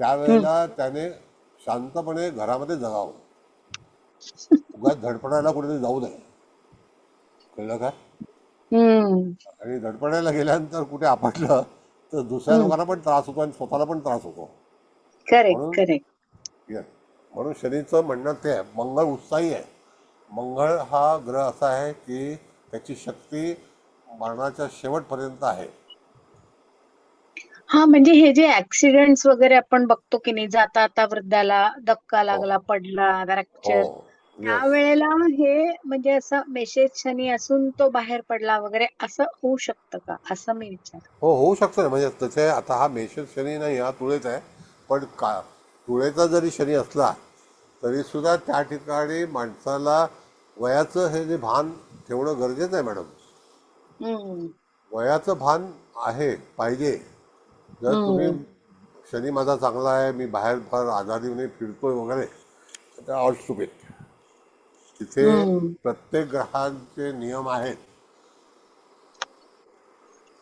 त्यावेळेला त्याने शांतपणे घरामध्ये जगावं, उगाच धडपडायला कुठेतरी जाऊ नये, कळलं का? हम्म. आणि धडपडायला गेल्यानंतर कुठे आपटलं तर दुसऱ्या लोकांना पण त्रास होतो आणि स्वतःला पण त्रास होतो. करेक्ट म्हणून करेक्ट. म्हणून शनीचं म्हणणं ते आहे. मंगळ उत्साही आहे. मंगळ हा ग्रह असा आहे की त्याची शक्ती मरणाच्या शेवटपर्यंत आहे. हा, म्हणजे हे जे ऍक्सिडेंट्स वगैरे आपण बघतो की नाही, जाता आता वृद्धाला धक्का हो लागला, पडला, फ्रॅक्चर, हो येस. त्यावेळेला हे म्हणजे असं मेसेज शनी असून तो बाहेर पडला वगैरे असं होऊ शकतं का, असं मी विचार. हो, होऊ शकतं ना. म्हणजे त्याचे आता हा मेषच शनी नाही, हा तुळेच आहे. पण तुळेचा जरी शनी असला तरीसुद्धा त्या ठिकाणी माणसाला वयाचं हे जे भान ठेवणं गरजेचं आहे मॅडम. हम्म. वयाचं भान आहे, पाहिजे. जर तुम्ही हम्म. शनी माझा चांगला आहे, मी बाहेर फार आजारीने फिरतोय वगैरे, तर ऑल स्टुपिड. तिथे हम्म. प्रत्येक ग्रहांचे नियम आहेत.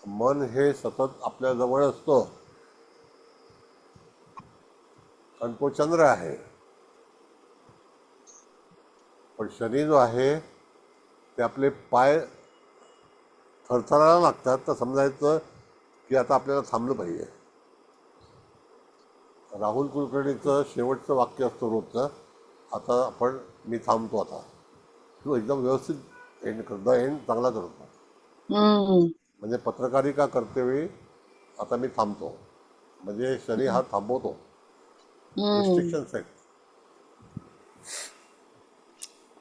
मन हे सतत आपल्या जवळ असतं, कारण तो चंद्र आहे. पण शनी जो आहे ते आपले पाय थरथरायला लागतात तर समजायचं की आता आपल्याला थांबलं पाहिजे. राहुल कुलकर्णीचं शेवटचं वाक्य असतं रोजचं, आता मी थांबतो आता. तो एकदम व्यवस्थित एंड चांगला करतो. हम्म. म्हणजे पत्रकारिता करते वेळी आता मी थांबतो, म्हणजे शनी हा थांबवतो. रिस्ट्रिक्शन्स आहेत.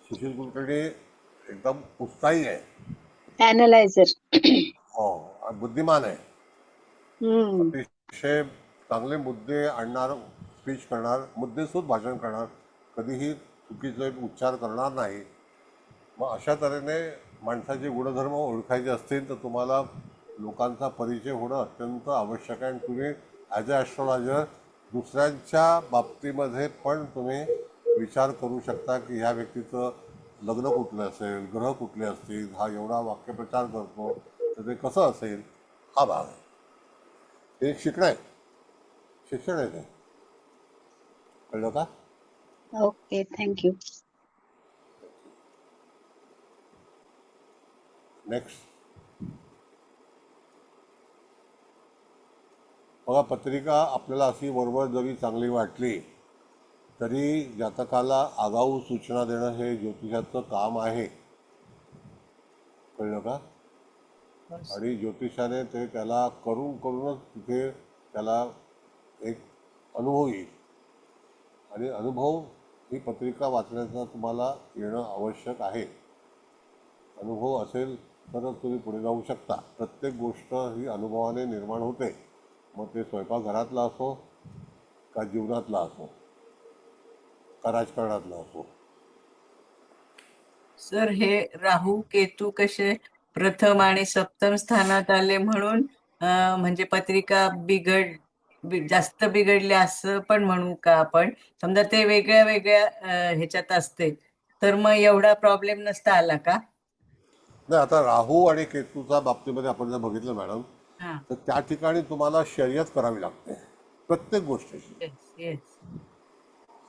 सुशील कुलकर्णी एकदम उत्साही आहे, अॅनलायझर. हो, आणि बुद्धिमान आहे, अतिशय चांगले मुद्दे आणणार, स्पीच करणार, मुद्देसूद भाषण करणार, कधीही चुकीचे उच्चार करणार नाही. मग अशा तऱ्हेने माणसाचे गुणधर्म ओळखायचे असतील तर तुम्हाला लोकांचा परिचय होणं अत्यंत आवश्यक आहे. आणि तुम्ही ॲज अ ॲस्ट्रॉलॉजर दुसऱ्यांच्या बाबतीमध्ये पण तुम्ही विचार करू शकता की ह्या व्यक्तीचं लग्न कुठलं असेल, ग्रह कुठले असतील, हा एवढा वाक्यप्रचार करतो तर ते कसं असेल, हा भाग आहे. हे एक शिक्षण आहे, शिक्षण आहे ते, कळलं का? Okay, thank you. नेक्स्ट. बघा, पत्रिका आपल्याला अशी वरवर जरी चांगली वाटली तरी जातकाला आगाऊ सूचना देणं हे ज्योतिषाचं काम आहे, कळलं का? आणि ज्योतिषाने ते त्याला करूनच तिथे त्याला एक अनुभव येईल. आणि अनुभव ही पत्रिका वाचण्याचा तुम्हाला येणं आवश्यक आहे. अनुभव असेल तरच तुम्ही पुढे जाऊ शकता. प्रत्येक गोष्ट ही अनुभवाने निर्माण होते, मग ते स्वयंपाकघरातला असो का जीवनातला असो का राजकारणातला असो. सर, हे राहू केतू कसे प्रथम आणि सप्तम स्थानात आले म्हणून म्हणजे पत्रिका जास्त बिघडली असं पण म्हणू का आपण? समजा ते वेगळ्या वेगळ्या ह्याच्यात असते तर मग एवढा प्रॉब्लेम नसता आला का? नाही, आता राहू आणि केतूच्या बाबतीमध्ये आपण जर बघितलं मॅडम, हा, तर त्या ठिकाणी तुम्हाला शर्यत करावी लागते प्रत्येक गोष्टीची. Yes yes.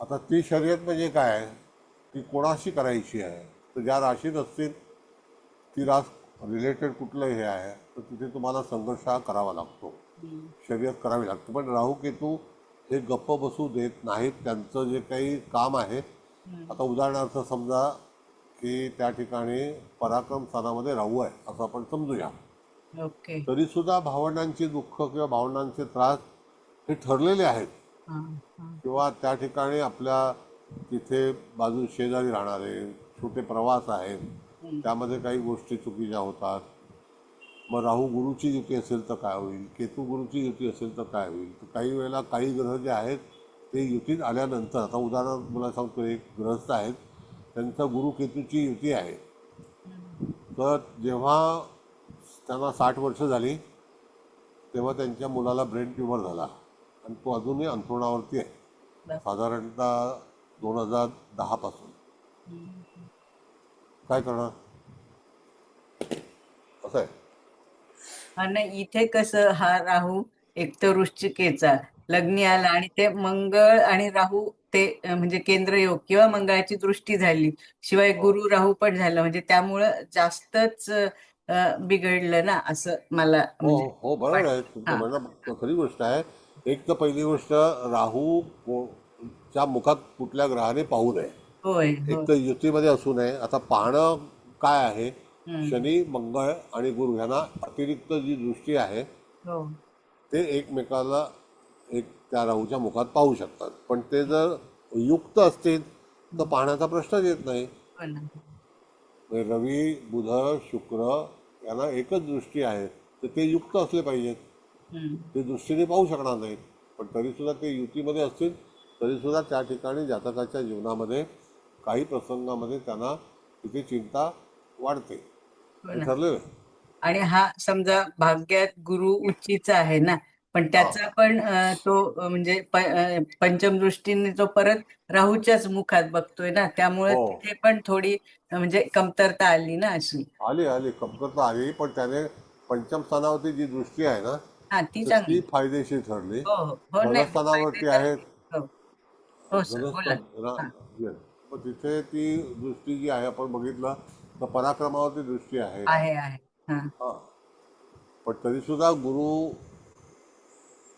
आता ती शर्यत म्हणजे काय, ती कोणाशी करायची आहे, तर ज्या राशीत असतील ती रास रिलेटेड कुठलं हे आहे तर तिथे तुम्हाला संघर्ष हा करावा लागतो, शर्यत करावी लागते. पण राहू केतू हे गप्प बसू देत नाहीत. त्यांचं जे काही काम आहे, आता उदाहरणार्थ समजा की त्या ठिकाणी पराक्रम स्थानामध्ये राहू आहे असं आपण समजूया, ओके. तरीसुद्धा भावंडांची दुःख किंवा भावंडांचे त्रास हे ठरलेले आहेत. हा, हा. किंवा त्या ठिकाणी आपल्या तिथे बाजू शेजारी राहणारे छोटे प्रवास आहेत, त्यामध्ये काही गोष्टी चुकीच्या होतात. मग राहू गुरुची युती असेल तर काय होईल, केतू गुरुची युती असेल तर काय होईल. तर काही वेळेला काही ग्रह जे आहेत ते युतीत आल्यानंतर, आता उदाहरण मला सांगतो, एक ग्रहस्थ आहेत त्यांचा गुरु केतूची युती आहे, तर जेव्हा त्यांना 60 वर्ष झाली तेव्हा त्यांच्या मुलाला ब्रेन ट्यूमर झाला आणि तो अजूनही अंथरुणावरती आहे, साधारणतः 2010 पासून. काय करणार, असं आहे. आणि इथे कसं हा राहू एक तर वृश्चिकेचा लग्नी आला आणि ते मंगळ आणि राहू ते म्हणजे केंद्रयोग किंवा मंगळाची दृष्टी झाली, शिवाय गुरु राहू पण झालं, म्हणजे त्यामुळं जास्तच बिघडलं ना असं मला हो म्हणजे हो, बरोबर आहे तुमचं हा. म्हणणं, खरी गोष्ट आहे. एक तर पहिली गोष्ट, च्या मुखात कुठल्या ग्रहाने पाहू नये, होय एक होय. तर युतीमध्ये असू नये. आता पाहणं काय आहे, हम्म. शनी मंगळ आणि गुरु ह्यांना अतिरिक्त जी दृष्टी आहे हो ते एकमेकाला एक त्या राहूच्या मुखात पाहू शकतात. पण ते जर युक्त असतील तर पाहण्याचा प्रश्नच येत नाही. हो ना. म्हणजे रवी, बुध, शुक्र यांना एकच दृष्टी आहे, तर ते युक्त असले पाहिजेत. ते दृष्टीने पाहू शकणार नाहीत. पण तरीसुद्धा ते युतीमध्ये असतील तरीसुद्धा त्या ठिकाणी जातकाच्या जीवनामध्ये काही प्रसंगामध्ये त्यांना तिथे चिंता वाढते, हो हे ना. ठरलेलं आहे. आणि हा समजा भाग्यात गुरु उच्चीचा आहे ना, पण त्याचा पण तो म्हणजे पंचम दृष्टीने तो परत राहूच्याच मुखात बघतोय ना, त्यामुळे हो, तिथे पण थोडी म्हणजे कमतरता आली ना अशी. आली आली कमतरता आली, पण त्याने पंचम स्थानावरती जी दृष्टी आहे ना हा, ती तर ती चांगली. फायदेशीर ठरली. हो हो हो, नाही फायदे धनस्थानावरती तर आहे, हो हो सर बोला. धनस्थान हा, मग तिथे ती दृष्टी जी आहे आपण बघितलं तर पराक्रमावरती दृष्टी आहे. आहे. हा, हां, पण तरीसुद्धा गुरु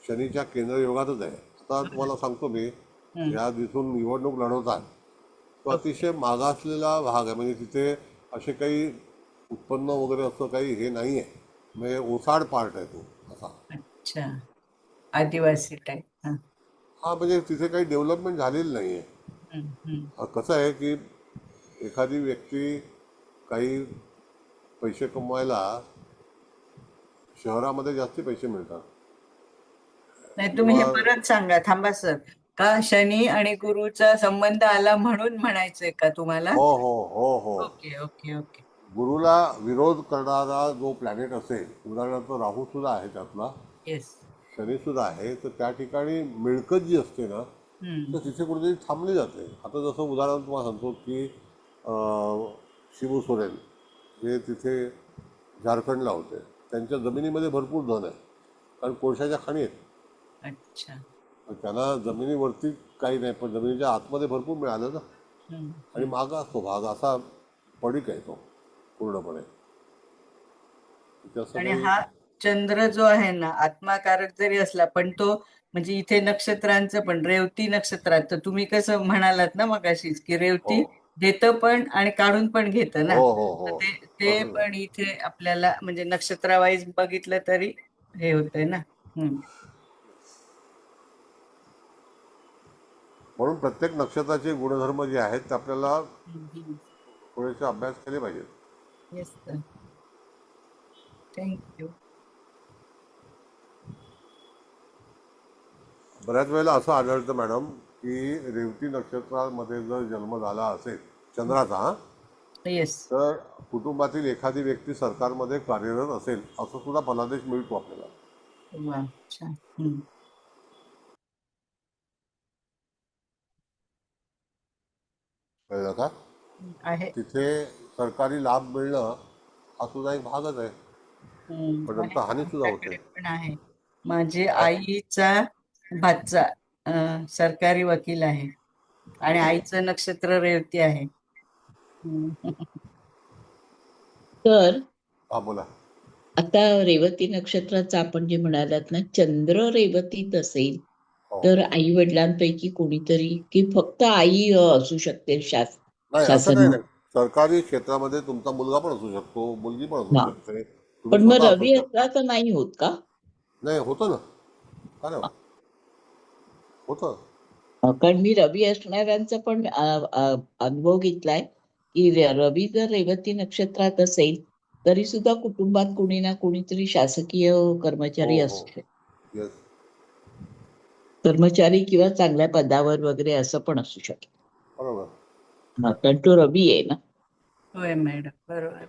शनीच्या केंद्रयोगातच आहे. आता तुम्हाला सांगतो मी, ह्या दिसून निवडणूक लढवतात तो अतिशय मागासलेला भाग आहे. म्हणजे तिथे असे काही उत्पन्न वगैरे असं काही हे नाही आहे, म्हणजे ओसाड पार्ट आहे तो असा. अच्छा, आदिवासी टाईप. हा, हा म्हणजे तिथे काही डेव्हलपमेंट झालेली नाही आहे. कसं आहे की एखादी व्यक्ती काही पैसे कमवायला शहरामध्ये जास्ती पैसे मिळतात नाही, तुम्ही हे किंवा परत सांगा, थांबा सर. का शनी आणि गुरुचा संबंध आला म्हणून म्हणायचंय का तुम्हाला? हो हो हो हो ओके ओके ओके. गुरुला विरोध करणारा जो प्लॅनेट असेल, उदाहरणार्थ राहू सुद्धा आहे त्यातला, येस. शनी सुद्धा आहे, तर त्या ठिकाणी मिळकत जी असते ना तर तिथे कुठेतरी थांबली जाते. आता जसं उदाहरण तुम्हाला सांगतो की शिबू सोरेन हे तिथे झारखंडला होते, त्यांच्या जमिनीमध्ये भरपूर धन आहे कारण कोळशाच्या खाणी आहेत. अच्छा. तर त्यांना जमिनीवरती काही नाही पण जमिनीच्या आतमध्ये भरपूर मिळालं ना. आणि मागा असतो भाग असा पडीक आहे तो पूर्णपणे. त्याचं आणि काही हा चंद्र जो आहे ना, आत्माकारक जरी असला पण तो म्हणजे इथे नक्षत्रांचं पण रेवती नक्षत्रात, तर तुम्ही कसं म्हणालात ना मगाशीच की हो रेवती देतं पण आणि काढून पण घेतं ना, हो हो तर हो ते ते तसंच आहे. पण इथे आपल्याला म्हणजे नक्षत्रावाईज बघितलं तरी हे होतंय ना. म्हणून प्रत्येक नक्षत्राचे गुणधर्म जे आहेत ते आपल्याला थोडेसे अभ्यास केले पाहिजेत. Yes sir, thank you. बऱ्याच वेळेला असं आढळतं मॅडम की रेवती नक्षत्रामध्ये जर जन्म झाला असेल चंद्राचा येस. तर कुटुंबातील एखादी व्यक्ती सरकारमध्ये कार्यरत असेल असं सुद्धा फलादेश मिळतो आपल्याला. वा, छान. कळलं का? आहे. तिथे सरकारी लाभ मिळणं हा सुद्धा एक भागच आहे, पण आहे. नंतर हानी सुद्धा होते. आमच्याकडे पण आहे. माझी काय? आईचा भाचा सरकारी वकील आहे आणि आईचं नक्षत्र रेवती आहे. तर हा बोला. आता रेवती नक्षत्राचं आपण जे म्हणालात ना, चंद्र रेवतीत असेल हो तर आई वडिलांपैकी कोणीतरी की फक्त आई असू शकते नाही असं काही शासन. नाही. सरकारी क्षेत्रामध्ये तुमचा मुलगा पण असू शकतो, मुलगी पण असू हा, शकते, तुम्ही पण मग स्वतः असू रवी शकता. असला तर नाही होत का? नाही होतं ना, का नाही होत? होतं. कारण मी रवी असणाऱ्यांचा पण अनुभव घेतलाय की रवी जर रेवती नक्षत्रात असेल तरी सुद्धा कुटुंबात कोणी ना कोणीतरी शासकीय कर्मचारी हो हो असते, येस. कर्मचारी किंवा चांगल्या पदावर वगैरे असं पण असू शकेल. बरोबर. कारण तो रवी आहे ना. होय मॅडम, बरोबर.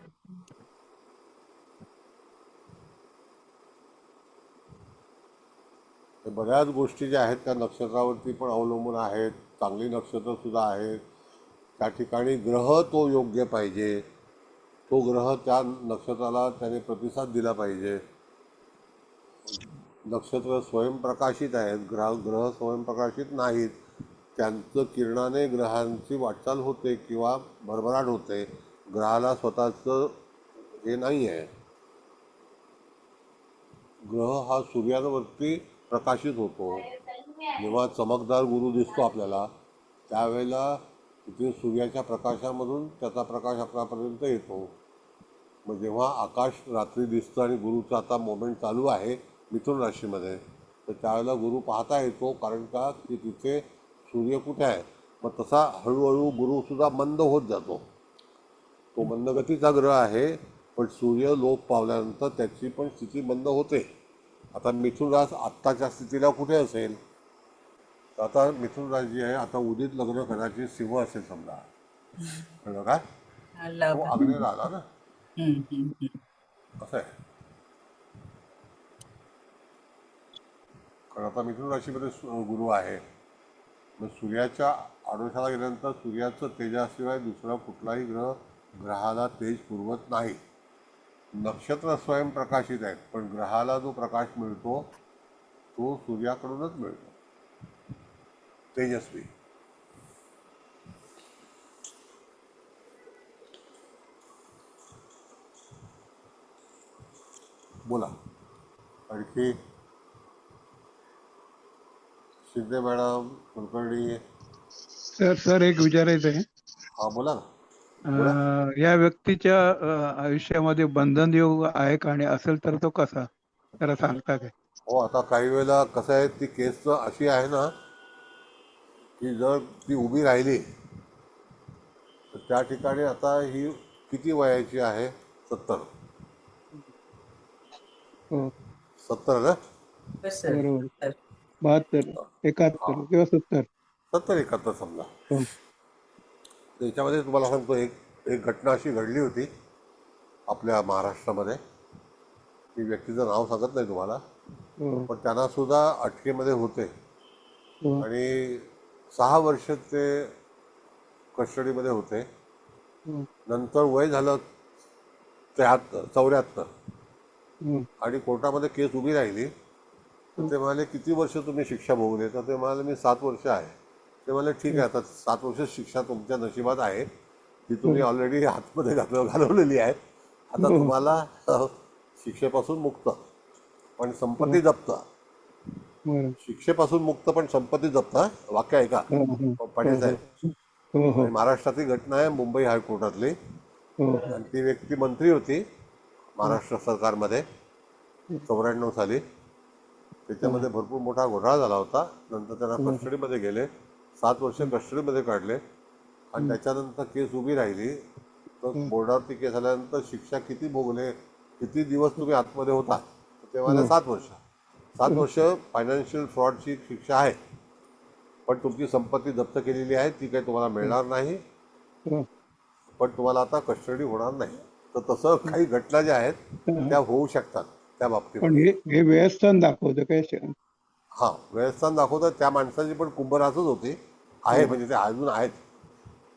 तर बऱ्याच गोष्टी ज्या आहेत त्या नक्षत्रावरती पण अवलंबून आहेत. चांगली नक्षत्र सुद्धा आहेत. त्या ठिकाणी ग्रह तो योग्य पाहिजे, तो ग्रह त्या नक्षत्राला त्याने प्रतिसाद दिला पाहिजे. नक्षत्र स्वयंप्रकाशित आहेत, ग्रह स्वयंप्रकाशित नाहीत, त्यांचं किरणाने ग्रहांची वाटचाल होते किंवा भरभराट होते. ग्रहाला स्वतःचं हे नाही आहे. ग्रह हा सूर्यावरती प्रकाशित होतो. जेव्हा चमकदार गुरु दिसतो आपल्याला त्यावेळेला तिथे सूर्याच्या प्रकाशामधून त्याचा प्रकाश आपल्यापर्यंत येतो. मग जेव्हा आकाश रात्री दिसतं आणि गुरुचा आता मोमेंट चालू आहे मिथुन राशीमध्ये, तर त्यावेळेला गुरु पाहता येतो. कारण का की तिथे सूर्य कुठे आहे. मग तसा हळूहळू गुरुसुद्धा मंद होत जातो. तो मंदगतीचा ग्रह आहे, पण सूर्य लोप पावल्यानंतर त्याची पण स्थिती मंद होते. आता मिथुन रास आत्ताच्या स्थितीला कुठे असेल, तर आता मिथुन रास जी आहे आता उदित लग्न कदाचित सिंह असेल समजा. कळलं का? तो आग्नेयला आला ना, असं आहे. कारण आता मिथुन राशीमध्ये गुरु आहे. मग सूर्याच्या आडोशाला गेल्यानंतर सूर्याचं तेजाशिवाय दुसरा कुठलाही ग्रहाला तेज पुरवत नाही. नक्षत्र स्वयंप्रकाशित आहेत, पण ग्रहाला जो प्रकाश मिळतो तो सूर्याकडूनच मिळतो, तेजस्वी. बोला आणखी. शिंदे मॅडम, कुलकर्णी. सर एक विचारायचं आहे. हा बोला ना. या व्यक्तीच्या आयुष्यामध्ये बंधन योग आहे का, आणि असेल तर तो कसा, जरा सांगता काय? हो, आता काही वेळेला कसं आहे ती केस अशी आहे ना की जर ती उभी राहिली तर त्या ठिकाणी आता ही किती वयाची आहे? 70. हो 70 ना? सर बरोबर. सर 72, 71 किंवा 70. 70-71 समजा. हो तर याच्यामध्ये तुम्हाला सांगतो एक एक घटना अशी घडली होती आपल्या महाराष्ट्रामध्ये. ती व्यक्तीचं नाव सांगत नाही तुम्हाला, हो पण त्यांना सुद्धा अटकेमध्ये होते हो आणि 6 वर्ष ते कस्टडीमध्ये होते. हो नंतर वय झालं 74 हो आणि कोर्टामध्ये केस उभी राहिली. तर ते म्हणाले किती वर्ष तुम्ही शिक्षा भोगली? तर ते म्हणाले मी 7 वर्ष आहे. ते म्हणाले ठीक आहे, आता 7 वर्ष शिक्षा तुमच्या नशिबात आहे, ती तुम्ही ऑलरेडी आतमध्ये घालवलेली आहे. आता तुम्हाला शिक्षेपासून मुक्त, पण संपत्ती जप्त. बरं. शिक्षेपासून मुक्त पण संपत्ती जप्त. वाक्य आहे का हो हो पाटील साहेब? हो हो आणि महाराष्ट्रातली घटना आहे, मुंबई हायकोर्टातली. हो आणि ती व्यक्ती मंत्री होती महाराष्ट्र सरकारमध्ये 94 साली. त्याच्यामध्ये भरपूर मोठा घोटाळा झाला होता. नंतर त्यांना कस्टडीमध्ये गेले, 7 वर्ष कस्टडीमध्ये काढले आणि त्याच्यानंतर केस उभी राहिली. तर बोर्डावरती केस आल्यानंतर शिक्षा किती भोगले, किती दिवस तुम्ही आतमध्ये होता? तर ते म्हणाले 7 वर्ष. 7 वर्ष फायनान्शियल फ्रॉडची शिक्षा आहे, पण तुमची संपत्ती जप्त केलेली आहे, ती काही तुम्हाला मिळणार नाही, हो. पण तुम्हाला आता कस्टडी होणार नाही. तर तसं काही घटना ज्या आहेत त्या होऊ शकतात त्या पण बाबतीमध्ये. हे व्यवस्थान दाखवतं काय? हां, व्यवस्थान दाखवतं. त्या माणसाची पण कुंभरासच होती, आहे म्हणजे ते अजून आहेत.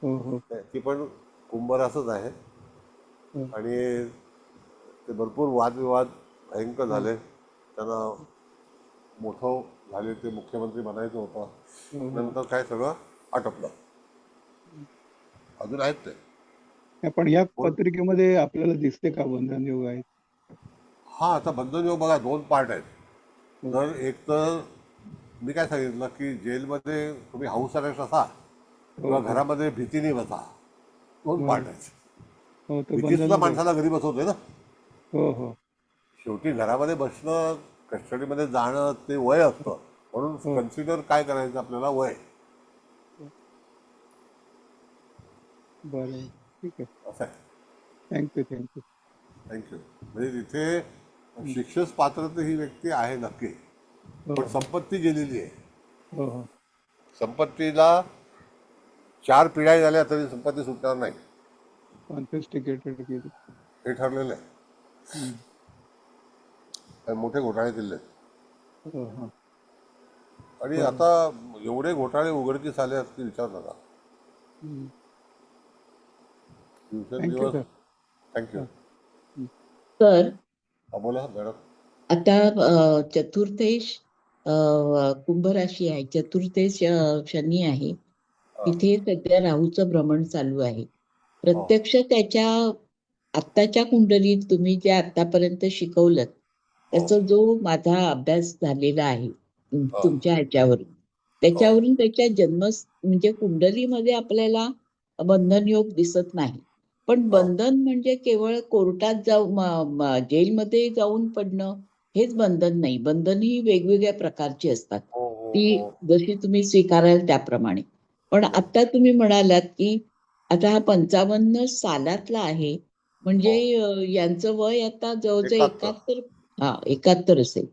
हो हो ती पण कुंभरासच आहे. हो. आणि ते भरपूर वादविवाद भयंकर झाले. त्यांना मोठं झाले, ते मुख्यमंत्री बनायचं होतं. नंतर काय सगळं आटपलं. अजून आहेत ते. पण या पत्रिकेमध्ये आपल्याला दिसते का बंधन योग आहे? हां, आता बंधनयोग बघा 2 पार्ट आहेत. तर एक तर मी काय सांगितलं की जेलमध्ये तुम्ही हाऊस अरेस्ट असा किंवा घरामध्ये भीतीने बसा, 2 पार्ट आहेत. हो तो भीती सुद्धा बंधन. माणसाला घरी बसवते ना. हो हो शेवटी घरामध्ये बसणं, कस्टडीमध्ये जाणं ते वय असतं. म्हणून कन्सिडर काय करायचं आपल्याला? वय. बरं ठीक आहे. असं आहे. थँक्यू. थँक्यू. म्हणजे तिथे शिक्षेस पात्र तर ही व्यक्ती आहे नक्की, पण संपत्ती गेलेली आहे. हो हो संपत्तीला 4 पिढ्या झाल्या तरी संपत्ती सुटणार नाही, कॉन्फिस्टिकेटेड केली. हे ठरलेलं आहे. आणि मोठे घोटाळे केले. हो हो आणि आता एवढे घोटाळे उघडकीस आले असतील विचार नका. Thank you sir. थँक्यू. तर बोला मॅडम. आता चतुर्थेश कुंभ राशी आहे, चतुर्थेश शनी आहे, तिथे सध्या राहूचं भ्रमण चालू आहे. प्रत्यक्ष त्याच्या आत्ताच्या कुंडलीत तुम्ही जे आतापर्यंत शिकवलं त्याचा जो माझा अभ्यास झालेला आहे तुमच्या ह्याच्यावरून, त्याच्यावरून त्याच्या जन्म म्हणजे कुंडलीमध्ये आपल्याला बंधन योग दिसत नाही. पण बंधन म्हणजे केवळ कोर्टात जाऊन जेलमध्ये जाऊन पडणं हेच बंधन नाही. बंधन ही वेगवेगळ्या प्रकारची असतात, ती जशी तुम्ही स्वीकाराल त्याप्रमाणे. पण आता तुम्ही म्हणालात की आता हा 55 सालातला आहे, म्हणजे यांचं वय आता जवळजवळ 71 असेल.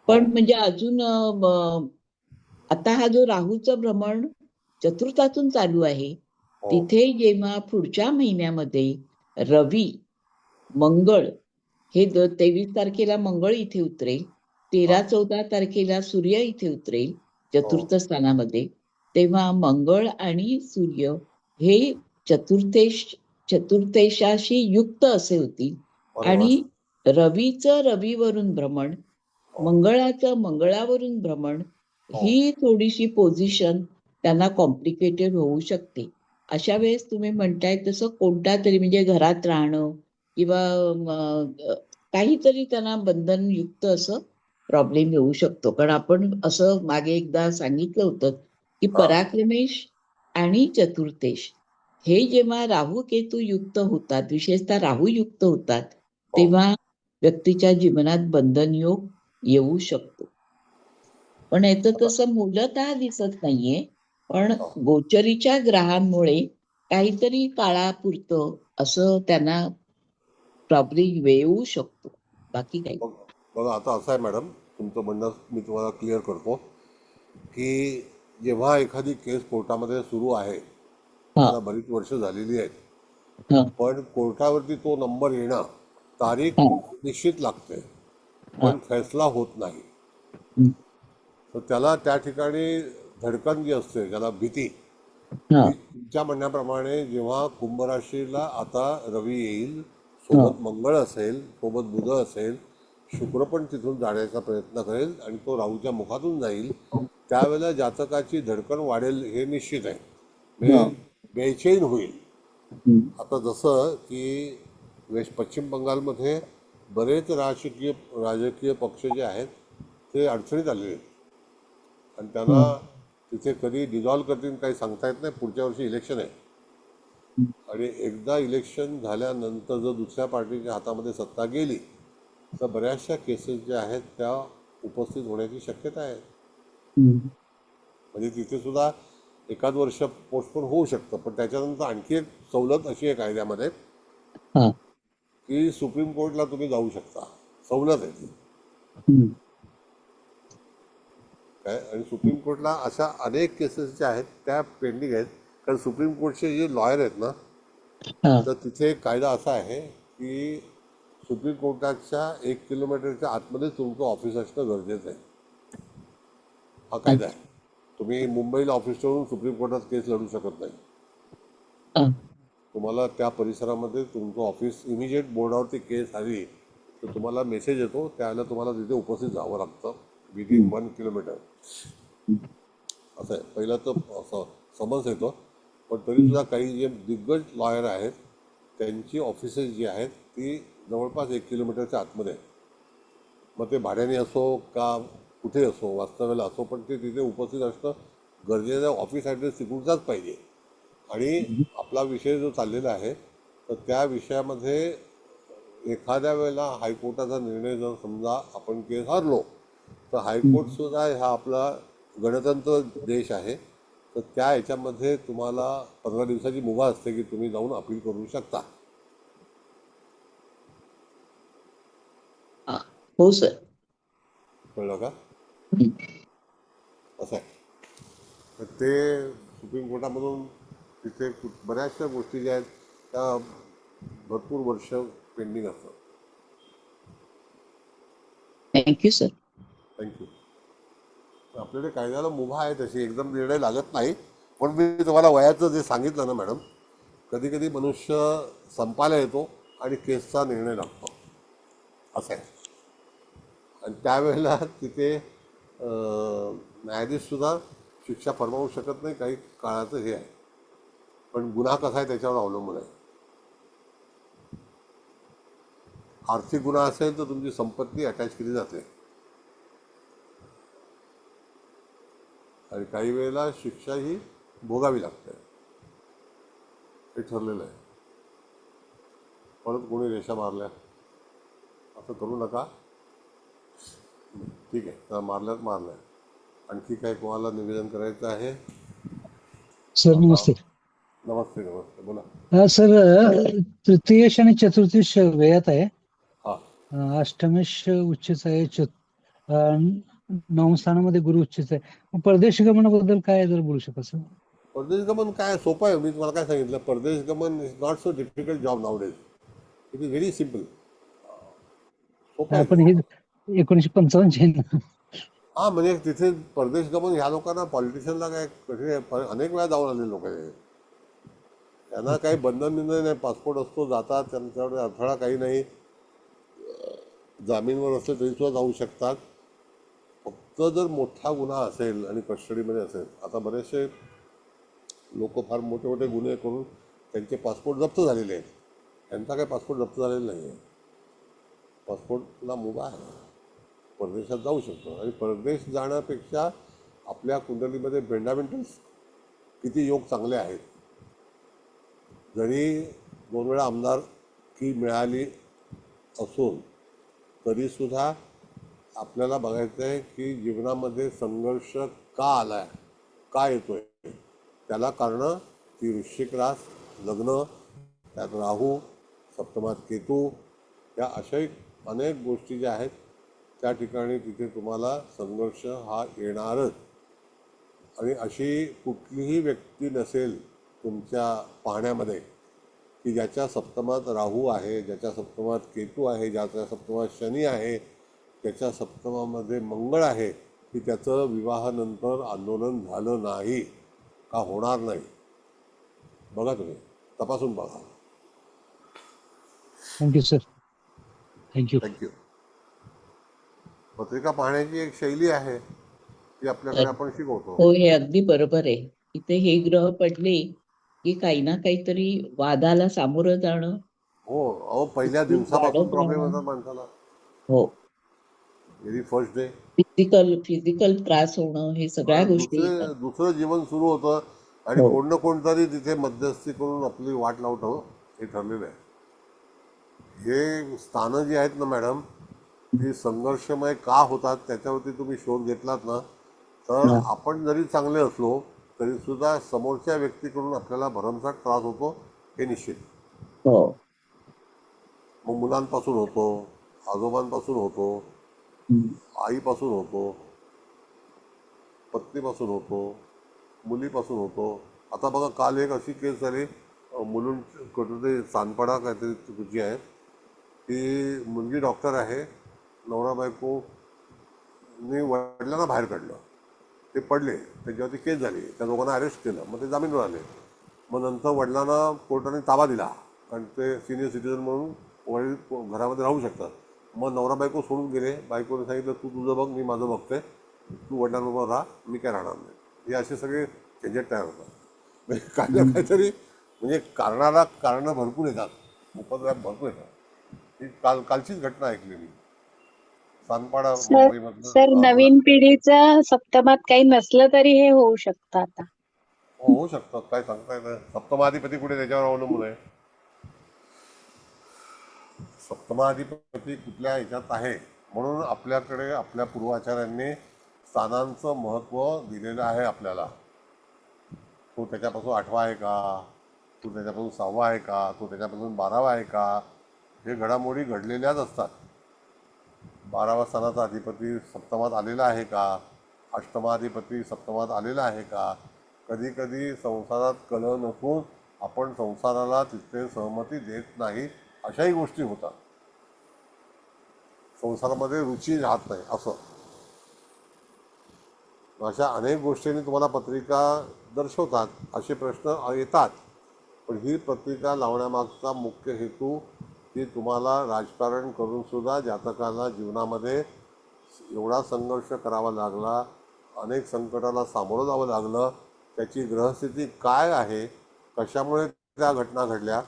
पण म्हणजे अजून आता हा जो राहूचं भ्रमण चतुर्थातून चालू आहे, तिथे जेव्हा पुढच्या महिन्यामध्ये रवी, मंगळ हे 23 तारखेला मंगळ इथे उतरेल, 13-14 तारखेला सूर्य इथे उतरेल चतुर्थ स्थानामध्ये, तेव्हा मंगळ आणि सूर्य हे चतुर्थेशाशी युक्त असे होतील. आणि रवीचं रवीवरून भ्रमण, मंगळाचं मंगळावरून भ्रमण, ही थोडीशी पोझिशन त्यांना कॉम्प्लिकेटेड होऊ शकते. अशा वेळेस तुम्ही म्हणताय तसं कोणता तरी म्हणजे घरात राहणं किंवा काहीतरी त्यांना बंधनयुक्त असं प्रॉब्लेम येऊ शकतो. कारण आपण असं मागे एकदा सांगितलं होतं की पराक्रमेश आणि चतुर्थेश हे जेव्हा राहू केतू युक्त होतात, विशेषतः राहू युक्त होतात, तेव्हा व्यक्तीच्या जीवनात बंधन योग येऊ शकतो. पण याचं तसं मूलतः दिसत नाहीये. पण हो. गोचरीच्या ग्रहांमुळे काहीतरी काळापुरतं असं त्यांना प्रॉब्लेम येऊ शकतो, बाकी काही. बघा आता असं आहे मॅडम, तुमचं म्हणणं मी तुम्हाला क्लिअर करतो की जेव्हा एखादी केस कोर्टामध्ये सुरू आहे, हा त्याला बरीच वर्ष झालेली आहेत, हा पण कोर्टावरती तो नंबर येणं, तारीख हा निश्चित लागते, हा पण फैसला होत नाही. हम्म, तर त्याला त्या ठिकाणी धडकन जी असते, त्याला भीती, हा ती तुमच्या म्हणण्याप्रमाणे जेव्हा कुंभ राशीला आता रवी येईल, हा सोबत मंगळ असेल, सोबत बुध असेल, शुक्र पण तिथून जाण्याचा प्रयत्न करेल आणि तो राहूच्या मुखातून जाईल, त्यावेळेला जातकाची धडकन वाढेल हे निश्चित आहे, हा म्हणजे बेचैन होईल. हम्म, आता जसं की पश्चिम बंगालमध्ये बरेच राजकीय पक्ष जे आहेत ते अडचणीत आलेले आहेत आणि त्यांना हा तिथे कधी डिझॉल्व करतील काही सांगता येत नाही. पुढच्या वर्षी इलेक्शन आहे आणि एकदा इलेक्शन झाल्यानंतर जर दुसऱ्या पार्टीच्या हातामध्ये सत्ता गेली तर बऱ्याचशा केसेस ज्या आहेत त्या उपस्थित होण्याची शक्यता आहे. हम्म, म्हणजे तिथे सुद्धा एखाद वर्ष पोस्टपोन होऊ शकतं, पण त्याच्यानंतर आणखी एक सवलत अशी आहे कायद्यामध्ये हा की सुप्रीम कोर्टला तुम्ही जाऊ शकता, सवलत आहे ती हम्म, काय. आणि सुप्रीम कोर्टला अशा अनेक केसेस ज्या आहेत त्या पेंडिंग आहेत, कारण सुप्रीम कोर्टचे जे लॉयर आहेत ना, हा तर तिथे एक कायदा असा आहे की सुप्रीम कोर्टाच्या 1 किलोमीटरच्या आतमध्येच तुमचं ऑफिस असणं गरजेचं आहे. हा कायदा आहे. तुम्ही मुंबईला ऑफिस ठेवून सुप्रीम कोर्टात केस लढू शकत नाही. हा तुम्हाला त्या परिसरामध्ये तुमचं ऑफिस, इमिजिएट बोर्डावरती केस आली तर तुम्हाला मेसेज येतो, त्यावेळेला तुम्हाला तिथे उपस्थित जावं लागतं विदिन 1 किलोमीटर. असं आहे. पहिलं तर असं समज येतो, पण तरीसुद्धा काही जे दिग्गज लॉयर आहेत त्यांची ऑफिसेस जी आहेत ती जवळपास 1 किलोमीटरच्या आतमध्ये आहेत. मग ते भाड्याने असो का कुठे असो, वास्तव्याला असो, पण ते तिथे उपस्थित असणं गरजेचं आहे. ऑफिस ॲड्रेस तिकडचाच पाहिजे. आणि आपला विषय जो चाललेला आहे तर त्या विषयामध्ये एखाद्या वेळेला हायकोर्टाचा निर्णय जर समजा आपण केस हरलो तर हायकोर्टसुद्धा हा आपला गणतंत्र देश आहे, तर त्या ह्याच्यामध्ये तुम्हाला 15 दिवसाची मुभा असते की तुम्ही जाऊन अपील करू शकता. हा. हो सर. कळलं का? हम्म, असं आहे. तर ते सुप्रीम कोर्टामधून तिथे बऱ्याचशा गोष्टी ज्या आहेत त्या भरपूर वर्ष पेंडिंग असतात. Thank you sir. थँक्यू. आपल्याकडे कायद्याला मुभा आहे तशी, एकदम निर्णय लागत नाही. पण मी तुम्हाला वयाचं जे सांगितलं ना मॅडम, कधी कधी मनुष्य संपायला येतो आणि केसचा निर्णय लागतो, असं आहे. आणि त्यावेळेला तिथे न्यायाधीशसुद्धा शिक्षा फरमावू शकत नाही, काही काळाचं हे आहे. पण गुन्हा कसा आहे त्याच्यावर अवलंबून आहे. आर्थिक गुन्हा असेल तर तुमची संपत्ती अटॅच केली जाते आणि काही वेळेला शिक्षा ही भोगावी लागते, हे ठरलेलं आहे. परत कोणी रेषा मारल्या असं करू नका. ठीक आहे, तर मारल्या. आणखी काय कोणाला निवेदन करायचं आहे? सर नमस्ते. नमस्ते. बोला. सर तृतीयश आणि चतुर्थीश व्ययात आहे, हां. अष्टमेश उच्चच आहे, नवम स्थानामध्ये गुरु उच्चच आहे. मग परदेश गमनाबद्दल काय जर बोलू शकाल सर? परदेश गमन काय सोपं आहे. मी तुम्हाला काय सांगितलं, परदेश गमन is not so difficult job nowadays. It is very simple. सोपं आहे. पण हे 1955 आहे ना. हां, म्हणजे तिथे परदेश गमन ह्या लोकांना, पॉलिटिशियनला काय कठीण आहे. अनेक वेळा जाऊन आलेले लोक आहे. त्यांना काही बंधन नाही. पासपोर्ट असतो, जातात, त्यांच्याकडे अडथळा काही नाही. जामीनवर असले तरी सुद्धा जाऊ शकतात. फक्त जर मोठा गुन्हा असेल आणि कस्टडीमध्ये असेल, आता बरेचसे लोक फार मोठे मोठे गुन्हे करून त्यांचे पासपोर्ट जप्त झालेले आहेत. त्यांचा काही पासपोर्ट जप्त झालेला नाही आहे. पासपोर्टला मुभा आहे, परदेशात जाऊ शकतो. आणि परदेश जाण्यापेक्षा आपल्या कुंडलीमध्ये फंडामेंटल्स किती योग चांगले आहेत. जरी 2 वेळा आमदारकी मिळाली असून तरीसुद्धा आपल्याला बघायचं आहे की जीवनामध्ये संघर्ष का आला आहे, का येतो आहे. त्याला कारण की वृश्चिक रास, लग्न, त्यात राहू, सप्तमात केतू, या अशाही अनेक गोष्टी ज्या आहेत त्या ठिकाणी तिथे तुम्हाला संघर्ष हा येणारच. आणि अशी कुठलीही व्यक्ती नसेल तुमच्या पाहण्यामध्ये की ज्याच्या सप्तमात राहू आहे, ज्याच्या सप्तमात केतू आहे, ज्याच्या सप्तमात शनी आहे, ज्याच्या सप्तमामध्ये मंगळ आहे, की त्याचं विवाहानंतर आंदोलन झालं नाही का होणार नाही. बघा तुम्ही तपासून बघा. Thank you sir. थँक्यू. थँक्यू. पत्रिका पाहण्याची एक शैली आहे ती आपल्याकडे आपण शिकवतो. हो, हे अगदी बरोबर आहे. इथे हे ग्रह पडले की काही ना काहीतरी वादाला सामोरं जाणं. हो, अहो पहिल्या दिवसापासून प्रॉब्लेम होतात माणसाला. हो, व्हेरी फर्स्ट डे फिजिकल त्रास होणं, हे सगळ्या गोष्टी येतात. दुसरं जीवन सुरू होतं आणि हो. कोण ना कोणतरी तिथे मध्यस्थी करून आपली वाट लावतं, हे ठरलेलं आहे. हे स्थानं जी आहेत ना मॅडम, ती संघर्षमय का होतात त्याच्यावरती तुम्ही शोध घेतलात ना, तर आपण जरी चांगले असलो तरी सुद्धा समोरच्या व्यक्तीकडून आपल्याला भरमसाठ त्रास होतो, हे निश्चित. हो, मग मुलांपासून होतो, आजोबांपासून होतो, आईपासून होतो, पत्नीपासून होतो, मुलीपासून होतो. आता बघा काल एक अशी केस झाली, मुलूंकडून ते सानपाडा काहीतरी तुझी आहे, ती मुलगी डॉक्टर आहे, नवरा बायकोने वडिलांना बाहेर काढलं, ते पडले, त्याच्यावरती केस झाली, त्या दोघांना अरेस्ट केलं, मग ते जामीनवर आले. मग नंतर वडिलांना कोर्टाने ताबा दिला कारण ते सिनियर सिटीजन म्हणून वडील घरामध्ये राहू शकतात. मग नवरा बायको सोडून गेले, बायकोने सांगितलं तू तुझं बघ, मी माझं बघते, तू वडिलांबरोबर राहा, मी काय राहणार नाही. हे असे सगळे झंझट तयार होतात. म्हणजे काय ना काहीतरी म्हणजे कारणं भरपूर येतात, उपद्रव भरपूर येतात. ही कालचीच घटना ऐकली मी, सानपाडा मुंबईमधलं. सर, नवीन पिढीचा सप्तमात काही नसलं तरी हे होऊ शकतं आता. होऊ शकतं, काय सांगता येतं. सप्तमाधिपती कुठे त्याच्यावर अवलंबून आहे. सप्तमाधिपती कुठल्या ह्याच्यात आहे म्हणून आपल्याकडे आपल्या पूर्वाचार्यांनी स्थानांचं महत्त्व दिलेलं आहे आपल्याला. तो त्याच्यापासून 8वा आहे का, तो त्याच्यापासून 6वा आहे का, तो त्याच्यापासून 12वा आहे का, हे घडामोडी घडलेल्याच असतात. 12व्या स्थानाचा अधिपती सप्तमात आलेला आहे का, अष्टमाधिपती सप्तमात आलेला आहे का. कधी कधी संसारात कलह नसून आपण संसाराला तिथे सहमती देत नाही, अशाही गोष्टी होतात. संसारामध्ये रुची राहत नाही असं. अशा अनेक गोष्टींनी तुम्हाला पत्रिका दर्शवतात, असे प्रश्न येतात. पण ही पत्रिका लावण्यामागचा मुख्य हेतू की तुम्हाला राजकारण करून सुद्धा जातकाला जीवनामध्ये एवढा संघर्ष करावा लागला, अनेक संकटाला सामोरं जावं लागलं, त्याची ग्रहस्थिती काय आहे, कशामुळे त्या घटना घडल्या,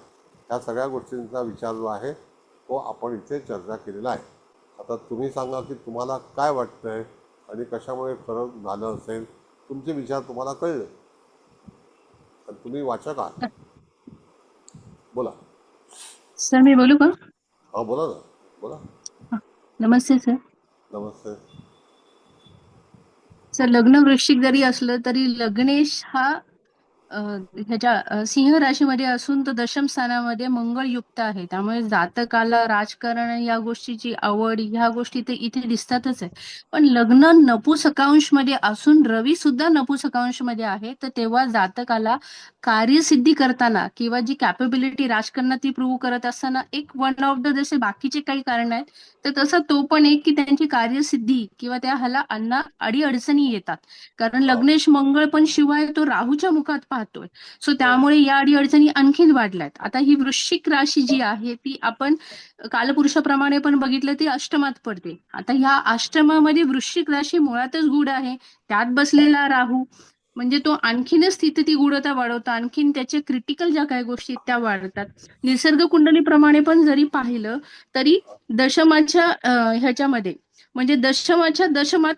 ह्या सगळ्या गोष्टींचा विचार जो आहे तो आपण इथे चर्चा केलेला आहे. आता तुम्ही सांगा की तुम्हाला काय वाटतंय आणि कशामुळे फरक झालं असेल. तुमचे विचार तुम्हाला कळले, तुम्ही वाचक आहात. बोला. सर मी बोलू का? हा बोला ना, बोला. नमस्ते सर. नमस्ते. सर, लग्न वृश्चिक जरी असलं तरी लग्नेश हा ह्याच्या सिंह राशीमध्ये असून तो दशम स्थानामध्ये मंगळ युक्त आहे. त्यामुळे जातकाला राजकारण या गोष्टीची आवड ह्या गोष्टी ते इथे दिसतातच आहे. पण लग्न नपुसकांशमध्ये असून रवी सुद्धा नपुसकांशमध्ये आहे, तर तेव्हा जातकाला कार्यसिद्धी करताना किंवा जी कॅपेबिलिटी राजकारणात ती प्रूव्ह करत असताना एक वन ऑफ द जसे बाकीचे काही कारण आहेत, तर तसं तो पण एक की त्यांची कार्यसिद्धी किंवा त्या ह्याला अडीअडचणी येतात. कारण लग्नेश मंगळ पण शिवाय तो राहूच्या मुखात पाहतोय. सो त्यामुळे या अडीअडचणी आणखीन वाढल्यात. आता ही वृश्चिक राशी जी आहे ती आपण कालपुरुषाप्रमाणे पण बघितलं ती अष्टमात पडते. आता ह्या अष्टमामध्ये वृश्चिक राशी मुळातच गूढ आहे, त्यात बसलेला राहू म्हणजे तो आणखीनच तिथे ती गूढता वाढवतो, आणखीन त्याच्या क्रिटिकल ज्या काही गोष्टी त्या वाढतात. निसर्ग कुंडलीप्रमाणे पण जरी पाहिलं तरी दशमाच्या ह्याच्यामध्ये म्हणजे दशमाच्या दशमात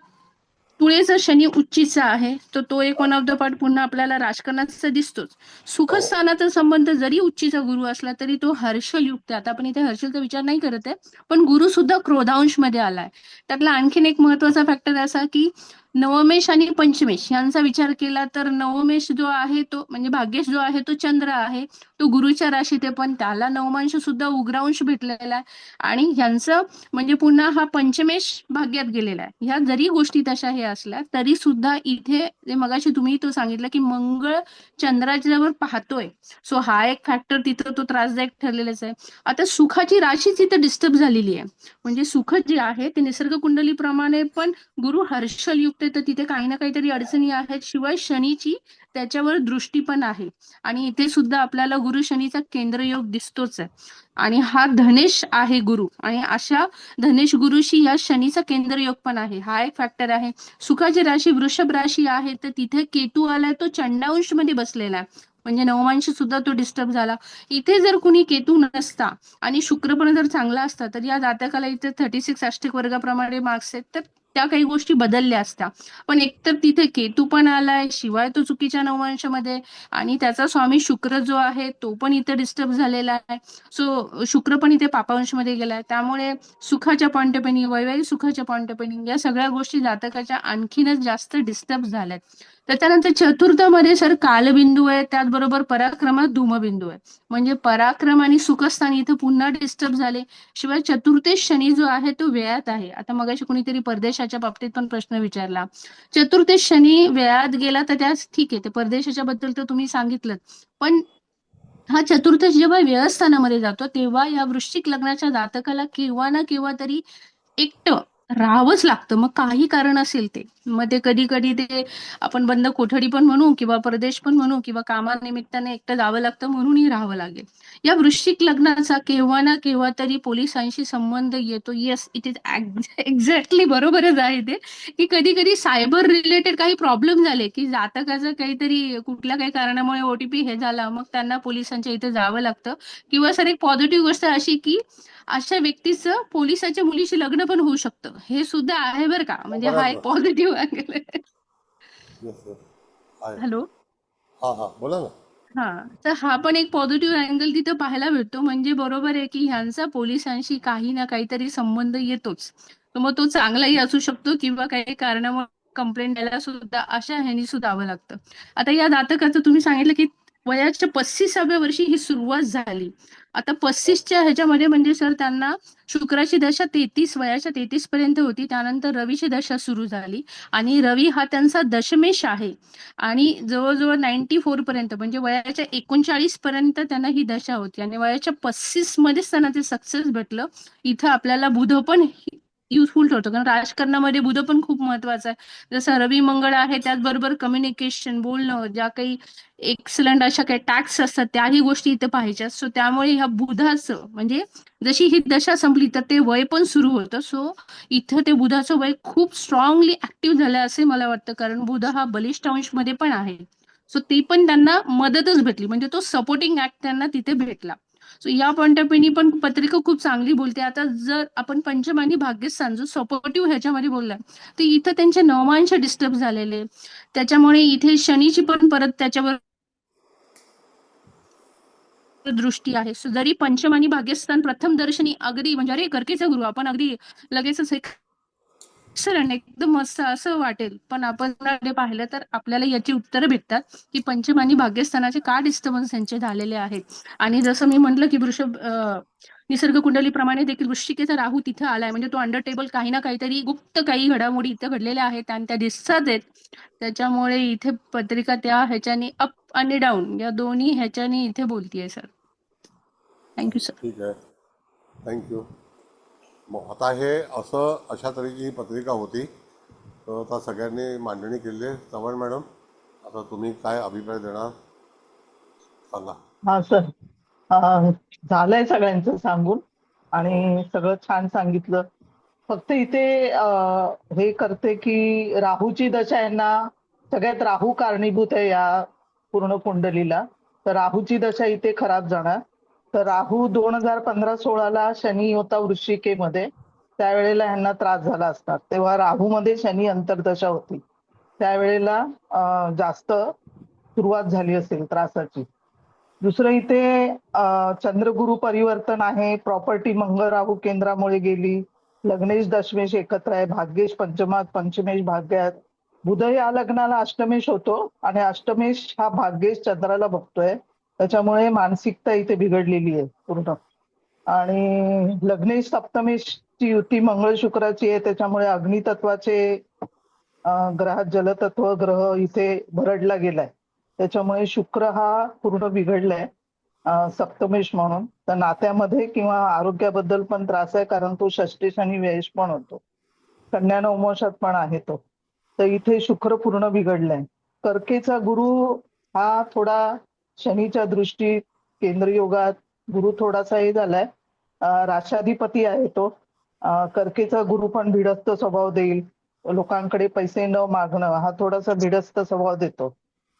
तुळेचा शनी उच्चीचा आहे, तर तो एक वन ऑफ द पार्ट पुन्हा आपल्याला राजकारणाचा दिसतोच. सुखस्थानाचा संबंध जरी उच्चीचा गुरु असला तरी तो हर्षयुक्त आहे. आता आपण इथे हर्षलचा विचार नाही करत आहे, पण गुरु सुद्धा क्रोधांश मध्ये आलाय. त्यातला आणखीन एक महत्वाचा फॅक्टर असा की नवमेश आणि पंचमेश यांचा विचार केला तर नवमेश जो आहे तो म्हणजे भाग्येश जो आहे तो चंद्र आहे, तो गुरुच्या राशीत आहे, पण त्याला नवमांश सुद्धा उग्रांश भेटलेला आहे. आणि ह्यांचं म्हणजे पुन्हा हा पंचमेश भाग्यात गेलेला आहे. ह्या जरी गोष्टी तशा हे असल्या तरी सुद्धा इथे जे मगाशी तुम्ही तो सांगितलं की मंगळ चंद्राच्यावर पाहतोय, सो हा एक फॅक्टर तिथं तो त्रासदायक ठरलेलाच आहे. आता सुखाची राशीच इथं डिस्टर्ब झालेली आहे. म्हणजे सुख जे आहे ते निसर्ग कुंडलीप्रमाणे पण गुरु हर्षलयुक्त आहे, तर तिथे काही ना काहीतरी अडचणी आहेत. शिवाय शनीची त्याच्यावर दृष्टी पण आहे आणि इथे सुद्धा आपल्याला गुरु शनीचा केंद्रयोग दिसतोच आहे. आणि हा धनेश आहे गुरु, आणि अशा धनेश गुरुशी या शनीचा केंद्रयोग पण आहे. हा एक फॅक्टर आहे. सुखाची राशी वृषभ राशी आहे, तर तिथे केतू आलाय, तो चंडांश मध्ये बसलेला आहे, म्हणजे नवमांश सुद्धा तो डिस्टर्ब झाला. इथे जर कुणी केतू नसता आणि शुक्र पण जर चांगला असता तर या जातकाला इथे 36 अष्टक वर्गाप्रमाणे मार्क्स आहेत, तर त्या काही गोष्टी बदलल्या असत्या. पण एकतर तिथे केतू पण आलाय, शिवाय तो चुकीच्या नवमांशामध्ये, आणि त्याचा स्वामी शुक्र जो आहे तो पण इथे डिस्टर्ब झालेला आहे. सो शुक्र पण इथे पापांशमध्ये गेलाय. त्यामुळे सुखाच्या पॉइंट ऑफ व्ह्यू, वैवाहिक सुखाच्या पॉइंट ऑफ व्ह्यू या सगळ्या गोष्टी जातकाच्या आणखीनच जास्त डिस्टर्ब झाल्यात. त्याच्यानंतर चतुर्थामध्ये सर कालबिंदू आहे, त्याचबरोबर पराक्रमात धूमबिंदू आहे. म्हणजे पराक्रम आणि सुखस्थान इथे पुन्हा डिस्टर्ब झाले. शिवाय चतुर्थेश शनी जो आहे तो व्ययात आहे. आता मगाशी कुणीतरी परदेशाच्या बाबतीत पण प्रश्न विचारला. चतुर्थेश शनी व्ययात गेला तर त्यास ठीक आहे, ते परदेशाच्या बद्दल तर तुम्ही सांगितलं, पण हा चतुर्थेश जेव्हा व्ययस्थानामध्ये जातो तेव्हा या वृश्चिक लग्नाच्या जातकाला केव्हा ना केव्हा तरी एकटं राहावंच लागतं. मग काही कारण असेल ते, मग ते कधी कधी ते आपण बंद कोठडी पण म्हणू किंवा परदेश पण म्हणू किंवा कामानिमित्ताने एकटं जावं लागतं म्हणूनही राहावं लागेल. या वृश्चिक लग्नाचा केव्हा ना केव्हा तरी पोलिसांशी संबंध येतो. येस, इट इज एक्झॅक्टली बरोबरच आहे ते, की कधी कधी सायबर रिलेटेड काही प्रॉब्लेम झाले की जातकाचं काहीतरी कुठल्या काही कारणामुळे ओटीपी हे झाला, मग त्यांना पोलिसांच्या इथे जावं लागतं. किंवा सर एक पॉझिटिव्ह गोष्ट अशी की अशा व्यक्तीचं पोलिसाच्या मुलीशी लग्न पण होऊ शकतं, हे सुद्धा आहे बरं का. म्हणजे हा एक पॉझिटिव्ह अँगल आहे. हॅलो, हा बोला ना. हा, तर हा पण एक पॉझिटिव्ह अँगल तिथं पाहायला भेटतो. म्हणजे बरोबर आहे की ह्यांचा पोलिसांशी काही ना काहीतरी संबंध येतोच. तर मग तो चांगलाही असू शकतो किंवा काही कारणामुळे कंप्लेंट द्यायला सुद्धा अशा ह्यांनी सुद्धा यावं लागतं. आता या जातकाचं तुम्ही सांगितलं की वयाच्या 35व्या वर्षी ही सुरुवात झाली. आता 35च्या ह्याच्यामध्ये म्हणजे सर त्यांना शुक्राची दशा 33 वयाच्या 33 पर्यंत होती. त्यानंतर रवीची दशा सुरू झाली आणि रवी हा त्यांचा दशमेश आहे आणि जवळजवळ 94 पर्यंत म्हणजे वयाच्या 39 पर्यंत त्यांना ही दशा होती आणि वयाच्या 35 मध्येच त्यांना ते सक्सेस भेटलं. इथं आपल्याला बुध पण युजफुल ठरतो, कारण राजकारणामध्ये बुध पण खूप महत्वाचा आहे. जसं रवी मंगळ आहे, त्याचबरोबर कम्युनिकेशन, बोलणं, ज्या काही एक्सलंट अशा काही टॅक्स असतात त्याही गोष्टी इथे पाहिजेत. सो त्यामुळे ह्या बुधाचं म्हणजे जशी ही दशा संपली तर ते वय पण सुरू होतं. सो इथं ते बुधाचं वय खूप स्ट्रॉंगली ऍक्टिव्ह झालं असे मला वाटतं, कारण बुध हा बलिष्ठ अंशमध्ये पण आहे. सो ती पण त्यांना मदतच भेटली, म्हणजे तो सपोर्टिंग ऍक्ट त्यांना तिथे भेटला. सो या पॉइंट ऑफ व्ह्यूनी पण पत्रिका खूप चांगली बोलते. आता जर आपण पंचम आणि भाग्यस्थान जो सपोर्टिव्ह ह्याच्यामध्ये बोलला तर इथं त्यांचे नवमांश डिस्टर्ब झालेले, त्याच्यामुळे इथे शनीची पण परत त्याच्यावर दृष्टी आहे. सो जरी पंचम आणि भाग्यस्थान प्रथम दर्शनी अगदी म्हणजे अरे करकेचा गुरु आपण अगदी लगेचच एक्सलंट एकदम मस्त असं वाटेल, पण आपण पाहिलं तर आपल्याला याची उत्तरं भेटतात की पंचम आणि भाग्यस्थानाचे का डिस्टर्बन्स यांचे झालेले आहेत. आणि जसं मी म्हटलं की वृषभ निसर्ग कुंडलीप्रमाणे देखील वृश्चिकेचा राहू तिथे आलाय, म्हणजे तो अंडर टेबल काही ना काहीतरी गुप्त काही घडामोडी इथे घडलेल्या आहेत आणि त्या दिसतात आहेत. त्याच्यामुळे इथे पत्रिका त्या ह्याच्याने अप आणि डाऊन या दोन्ही ह्याच्याने इथे बोलतीये सर. Thank you sir. ठीक आहे, थँक्यू. मग आता हे असं अशा तऱ्हेची ही पत्रिका होती, तर आता सगळ्यांनी मांडणी केली आहे. चव्हाण मॅडम, आता तुम्ही काय अभिप्राय देणार सांगा. हा सर, झालंय सगळ्यांचं सांगून आणि सगळं छान सांगितलं. फक्त इथे हे करते की राहूची दशा यांना सगळ्यात राहू कारणीभूत आहे या पूर्ण कुंडलीला. तर राहूची दशा इथे खराब जाणार. तर राहू 2015-16ला शनी होता वृश्चिकेमध्ये, त्यावेळेला यांना त्रास झाला असतात. तेव्हा राहूमध्ये शनी अंतर्दशा होती, त्यावेळेला जास्त सुरुवात झाली असेल त्रासाची. दुसरं इथे चंद्रगुरु परिवर्तन आहे, प्रॉपर्टी मंगळ राहू केंद्रामुळे गेली, लग्नेश दशमेश एकत्र आहे, भाग्येश पंचमात, पंचमेश भाग्यात, बुध या लग्नाला अष्टमेश होतो आणि अष्टमेश हा भाग्येश चंद्राला बघतोय, त्याच्यामुळे मानसिकता इथे बिघडलेली आहे पूर्ण. आणि लग्नेश सप्तमेशची युती मंगळ शुक्राची आहे, त्याच्यामुळे अग्नितत्वाचे ग्रहात जलतत्व ग्रह इथे भरडला गेलाय, त्याच्यामुळे शुक्र हा पूर्ण बिघडलाय सप्तमेश म्हणून. तर नात्यामध्ये किंवा आरोग्याबद्दल पण त्रास आहे, कारण तो षष्टेश आणि व्ययेश पण होतो, कन्या नवमोशात पण आहे तो. तर इथे शुक्र पूर्ण बिघडलाय. कर्केचा गुरु हा थोडा शनीच्या दृष्टीत केंद्र योगात गुरु थोडासा हे झालाय, राष्ट्राधिपती आहे तो. कर्केचा गुरु पण भिडस्त स्वभाव देईल, लोकांकडे पैसे न मागणं हा थोडासा भिडस्त स्वभाव देतो.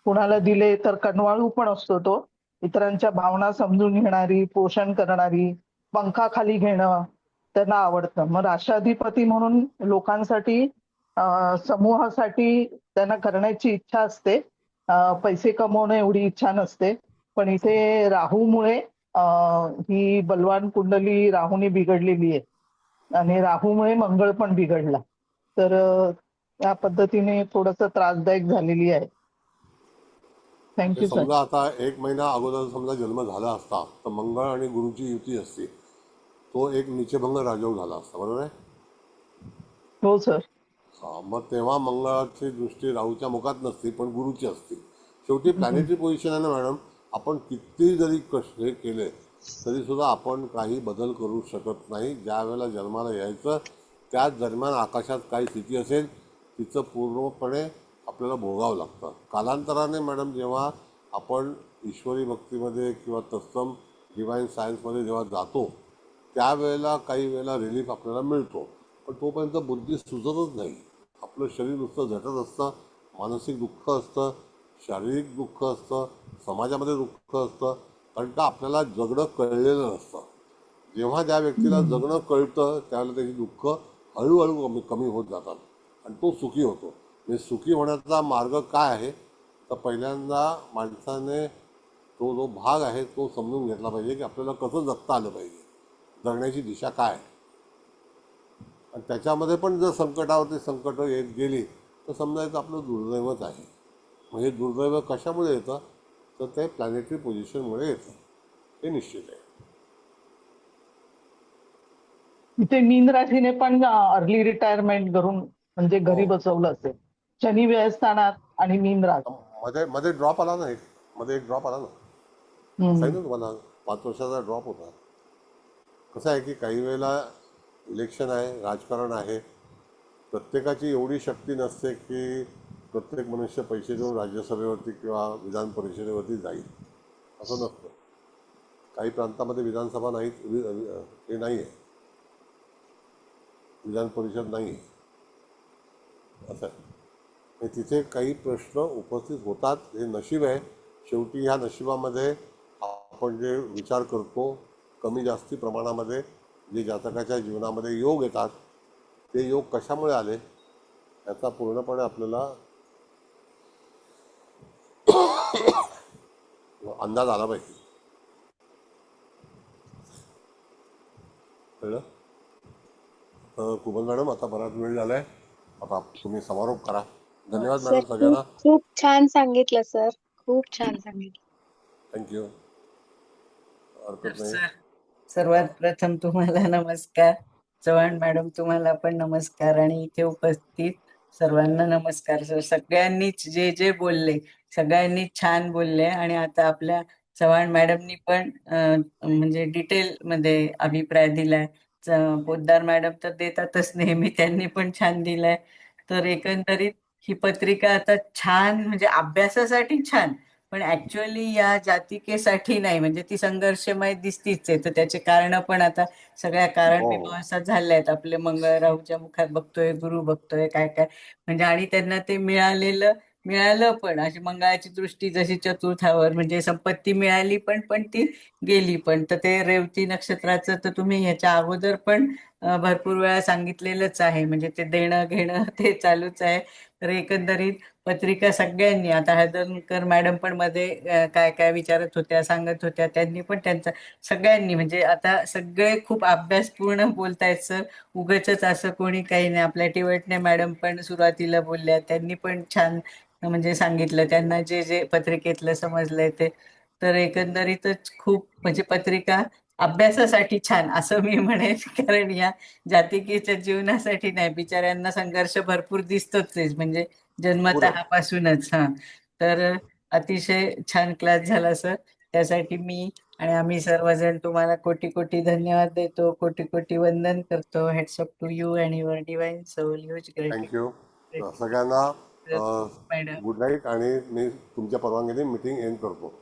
कुणाला दिले तर कनवाळू पण असतो तो, इतरांच्या भावना समजून घेणारी, पोषण करणारी, पंखाखाली घेणं त्यांना आवडतं. मग राष्ट्राधिपती म्हणून लोकांसाठी समूहासाठी त्यांना करण्याची इच्छा असते, पैसे कमवणं एवढी इच्छा नसते. पण इथे राहूमुळे ही बलवान कुंडली राहूने बिघडलेली आहे आणि राहूमुळे मंगळ पण बिघडला. तर या पद्धतीने थोडस त्रासदायक झालेली आहे. Thank you sir. समजा आता 1 महिना अगोदर समजा जन्म झाला असता तर मंगळ आणि गुरुची युती असते, तो एक नीचभंग राजयोग झाला असता, बरोबर आहे? हो सर. मग तेव्हा मंगळाची दृष्टी राहूच्या मुखात नसते पण गुरुची असते. शेवटी प्लॅनेटरी पोझिशन आहे ना मॅडम, आपण किती जरी कष्ट हे केले तरी सुद्धा आपण काही बदल करू शकत नाही. ज्या वेळेला जन्माला यायचं त्याच दरम्यान आकाशात काही स्थिती असेल तिचं पूर्णपणे आपल्याला भोगावं लागतं. कालांतराने मॅडम जेव्हा आपण ईश्वरी भक्तीमध्ये किंवा तत्सम डिवाईन सायन्समध्ये जेव्हा जातो त्यावेळेला काही वेळेला रिलीफ आपल्याला मिळतो, पण तोपर्यंत बुद्धी सुचतच नाही. आपलं शरीर नुसतं झटत असतं, मानसिक दुःख असतं, शारीरिक दुःख असतं, समाजामध्ये दुःख असतं, कारण का आपल्याला जगणं कळलेलं नसतं. जेव्हा ज्या व्यक्तीला जगणं कळतं त्यावेळेला त्याची दुःख हळूहळू कमी होत जातात आणि तो सुखी होतो. म्हणजे सुखी होण्याचा मार्ग काय आहे तर पहिल्यांदा माणसाने तो जो भाग आहे तो समजून घेतला पाहिजे की आपल्याला कसं जगता आलं पाहिजे, जगण्याची दिशा काय आहे. आणि त्याच्यामध्ये पण जर संकटावरती संकट येत गेली तर समजायचं आपलं दुर्दैवच आहे. मग हे दुर्दैव कशामुळे येतं तर ते प्लॅनेटरी पोझिशनमुळे येतं, हे निश्चित आहे. इथे मीन राशीने पण अर्ली रिटायरमेंट करून म्हणजे घरी बसवलं असेल, शनी व्ययस्थानात आणि मीन राशी. मध्ये मध्ये ड्रॉप आला ना, मध्ये एक ड्रॉप आला ना, सांगितलं तुम्हाला 5 वर्षाचा ड्रॉप होता. कसं आहे की काही वेळेला इलेक्शन आहे, राजकारण आहे, प्रत्येकाची एवढी शक्ती नसते की प्रत्येक मनुष्य पैसे देऊन राज्यसभेवरती किंवा विधान परिषदेवरती जाईल, असं नसतं. काही प्रांतामध्ये विधानसभा नाही, हे नाही आहे, विधान परिषद नाही आहे, असं आहे. तिथे काही प्रश्न उपस्थित होतात, हे नशीब आहे. शेवटी ह्या नशिबामध्ये आपण जे विचार करतो कमी जास्ती प्रमाणामध्ये जे जातकाच्या जीवनामध्ये योग येतात ते योग कशामुळे आले याचा पूर्णपणे आपल्याला अंदाज आला पाहिजे. कळलं? कुबल मॅडम आता बराच वेळ झालाय, आता तुम्ही समारोप करा. धन्यवाद मॅडम सगळ्यांना. खूप छान सांगितलं सर, खूप छान सांगितलं. थँक्यू. हरकत नाही. सर्वात प्रथम तुम्हाला नमस्कार. चव्हाण मॅडम तुम्हाला पण नमस्कार आणि इथे उपस्थित सर्वांना नमस्कार. सगळ्यांनीच जे जे बोलले सगळ्यांनीच छान बोलले आणि आता आपल्या चव्हाण मॅडमनी पण म्हणजे डिटेल मध्ये अभिप्राय दिलाय. पोद्दार मॅडम तर देतातच नेहमी, त्यांनी पण छान दिलाय. तर एकंदरीत ही पत्रिका आता छान म्हणजे अभ्यासासाठी छान, पण ऍक्च्युअली या जातिकेसाठी नाही. म्हणजे ती संघर्षमय दिसतीच आहे, तर त्याचे कारण पण आता सगळ्या कारण मीमांसा झाल्या आहेत. आपले मंगळ राहूच्या मुखात बघतोय, गुरु बघतोय, काय काय म्हणजे, आणि त्यांना ते मिळालं पण. अशी मंगळाची दृष्टी जशी चतुर्थावर म्हणजे संपत्ती मिळाली पण ती गेली पण. तर ते रेवती नक्षत्राचं तर तुम्ही ह्याच्या अगोदर पण भरपूर वेळा सांगितलेलंच आहे, म्हणजे ते देणं घेणं ते चालूच आहे. तर एकंदरीत पत्रिका सगळ्यांनी, आता हळदणकर मॅडम पण मध्ये काय काय विचारत होत्या, सांगत होत्या, त्यांनी पण त्यांचा सगळ्यांनी, म्हणजे आता सगळे खूप अभ्यासपूर्ण बोलतायत सर. उगाचच असं कोणी काही नाही. आपल्या टिवटणे मॅडम पण सुरुवातीला बोलल्या, त्यांनी पण छान म्हणजे सांगितलं त्यांना जे जे पत्रिकेतलं समजलंय ते. तर एकंदरीतच खूप म्हणजे पत्रिका अभ्यासासाठी छान असं मी म्हणेन. कारण या जातिकीच्या जीवनासाठी नाही, बिचाऱ्यांना संघर्ष भरपूर दिसतोच आहे, म्हणजे पुढं जन्मतःपासूनच. हा, तर अतिशय छान क्लास झाला सर. त्यासाठी मी आणि आम्ही सर्वजण तुम्हाला कोटी कोटी धन्यवाद देतो, कोटी कोटी वंदन करतो. Heads up to you and your divine soul. Huge thank you gratitude सगळ्यांना. मॅडम. गुड नाईट आणि मी तुमच्या परवानगीने मीटिंग एंड करतो.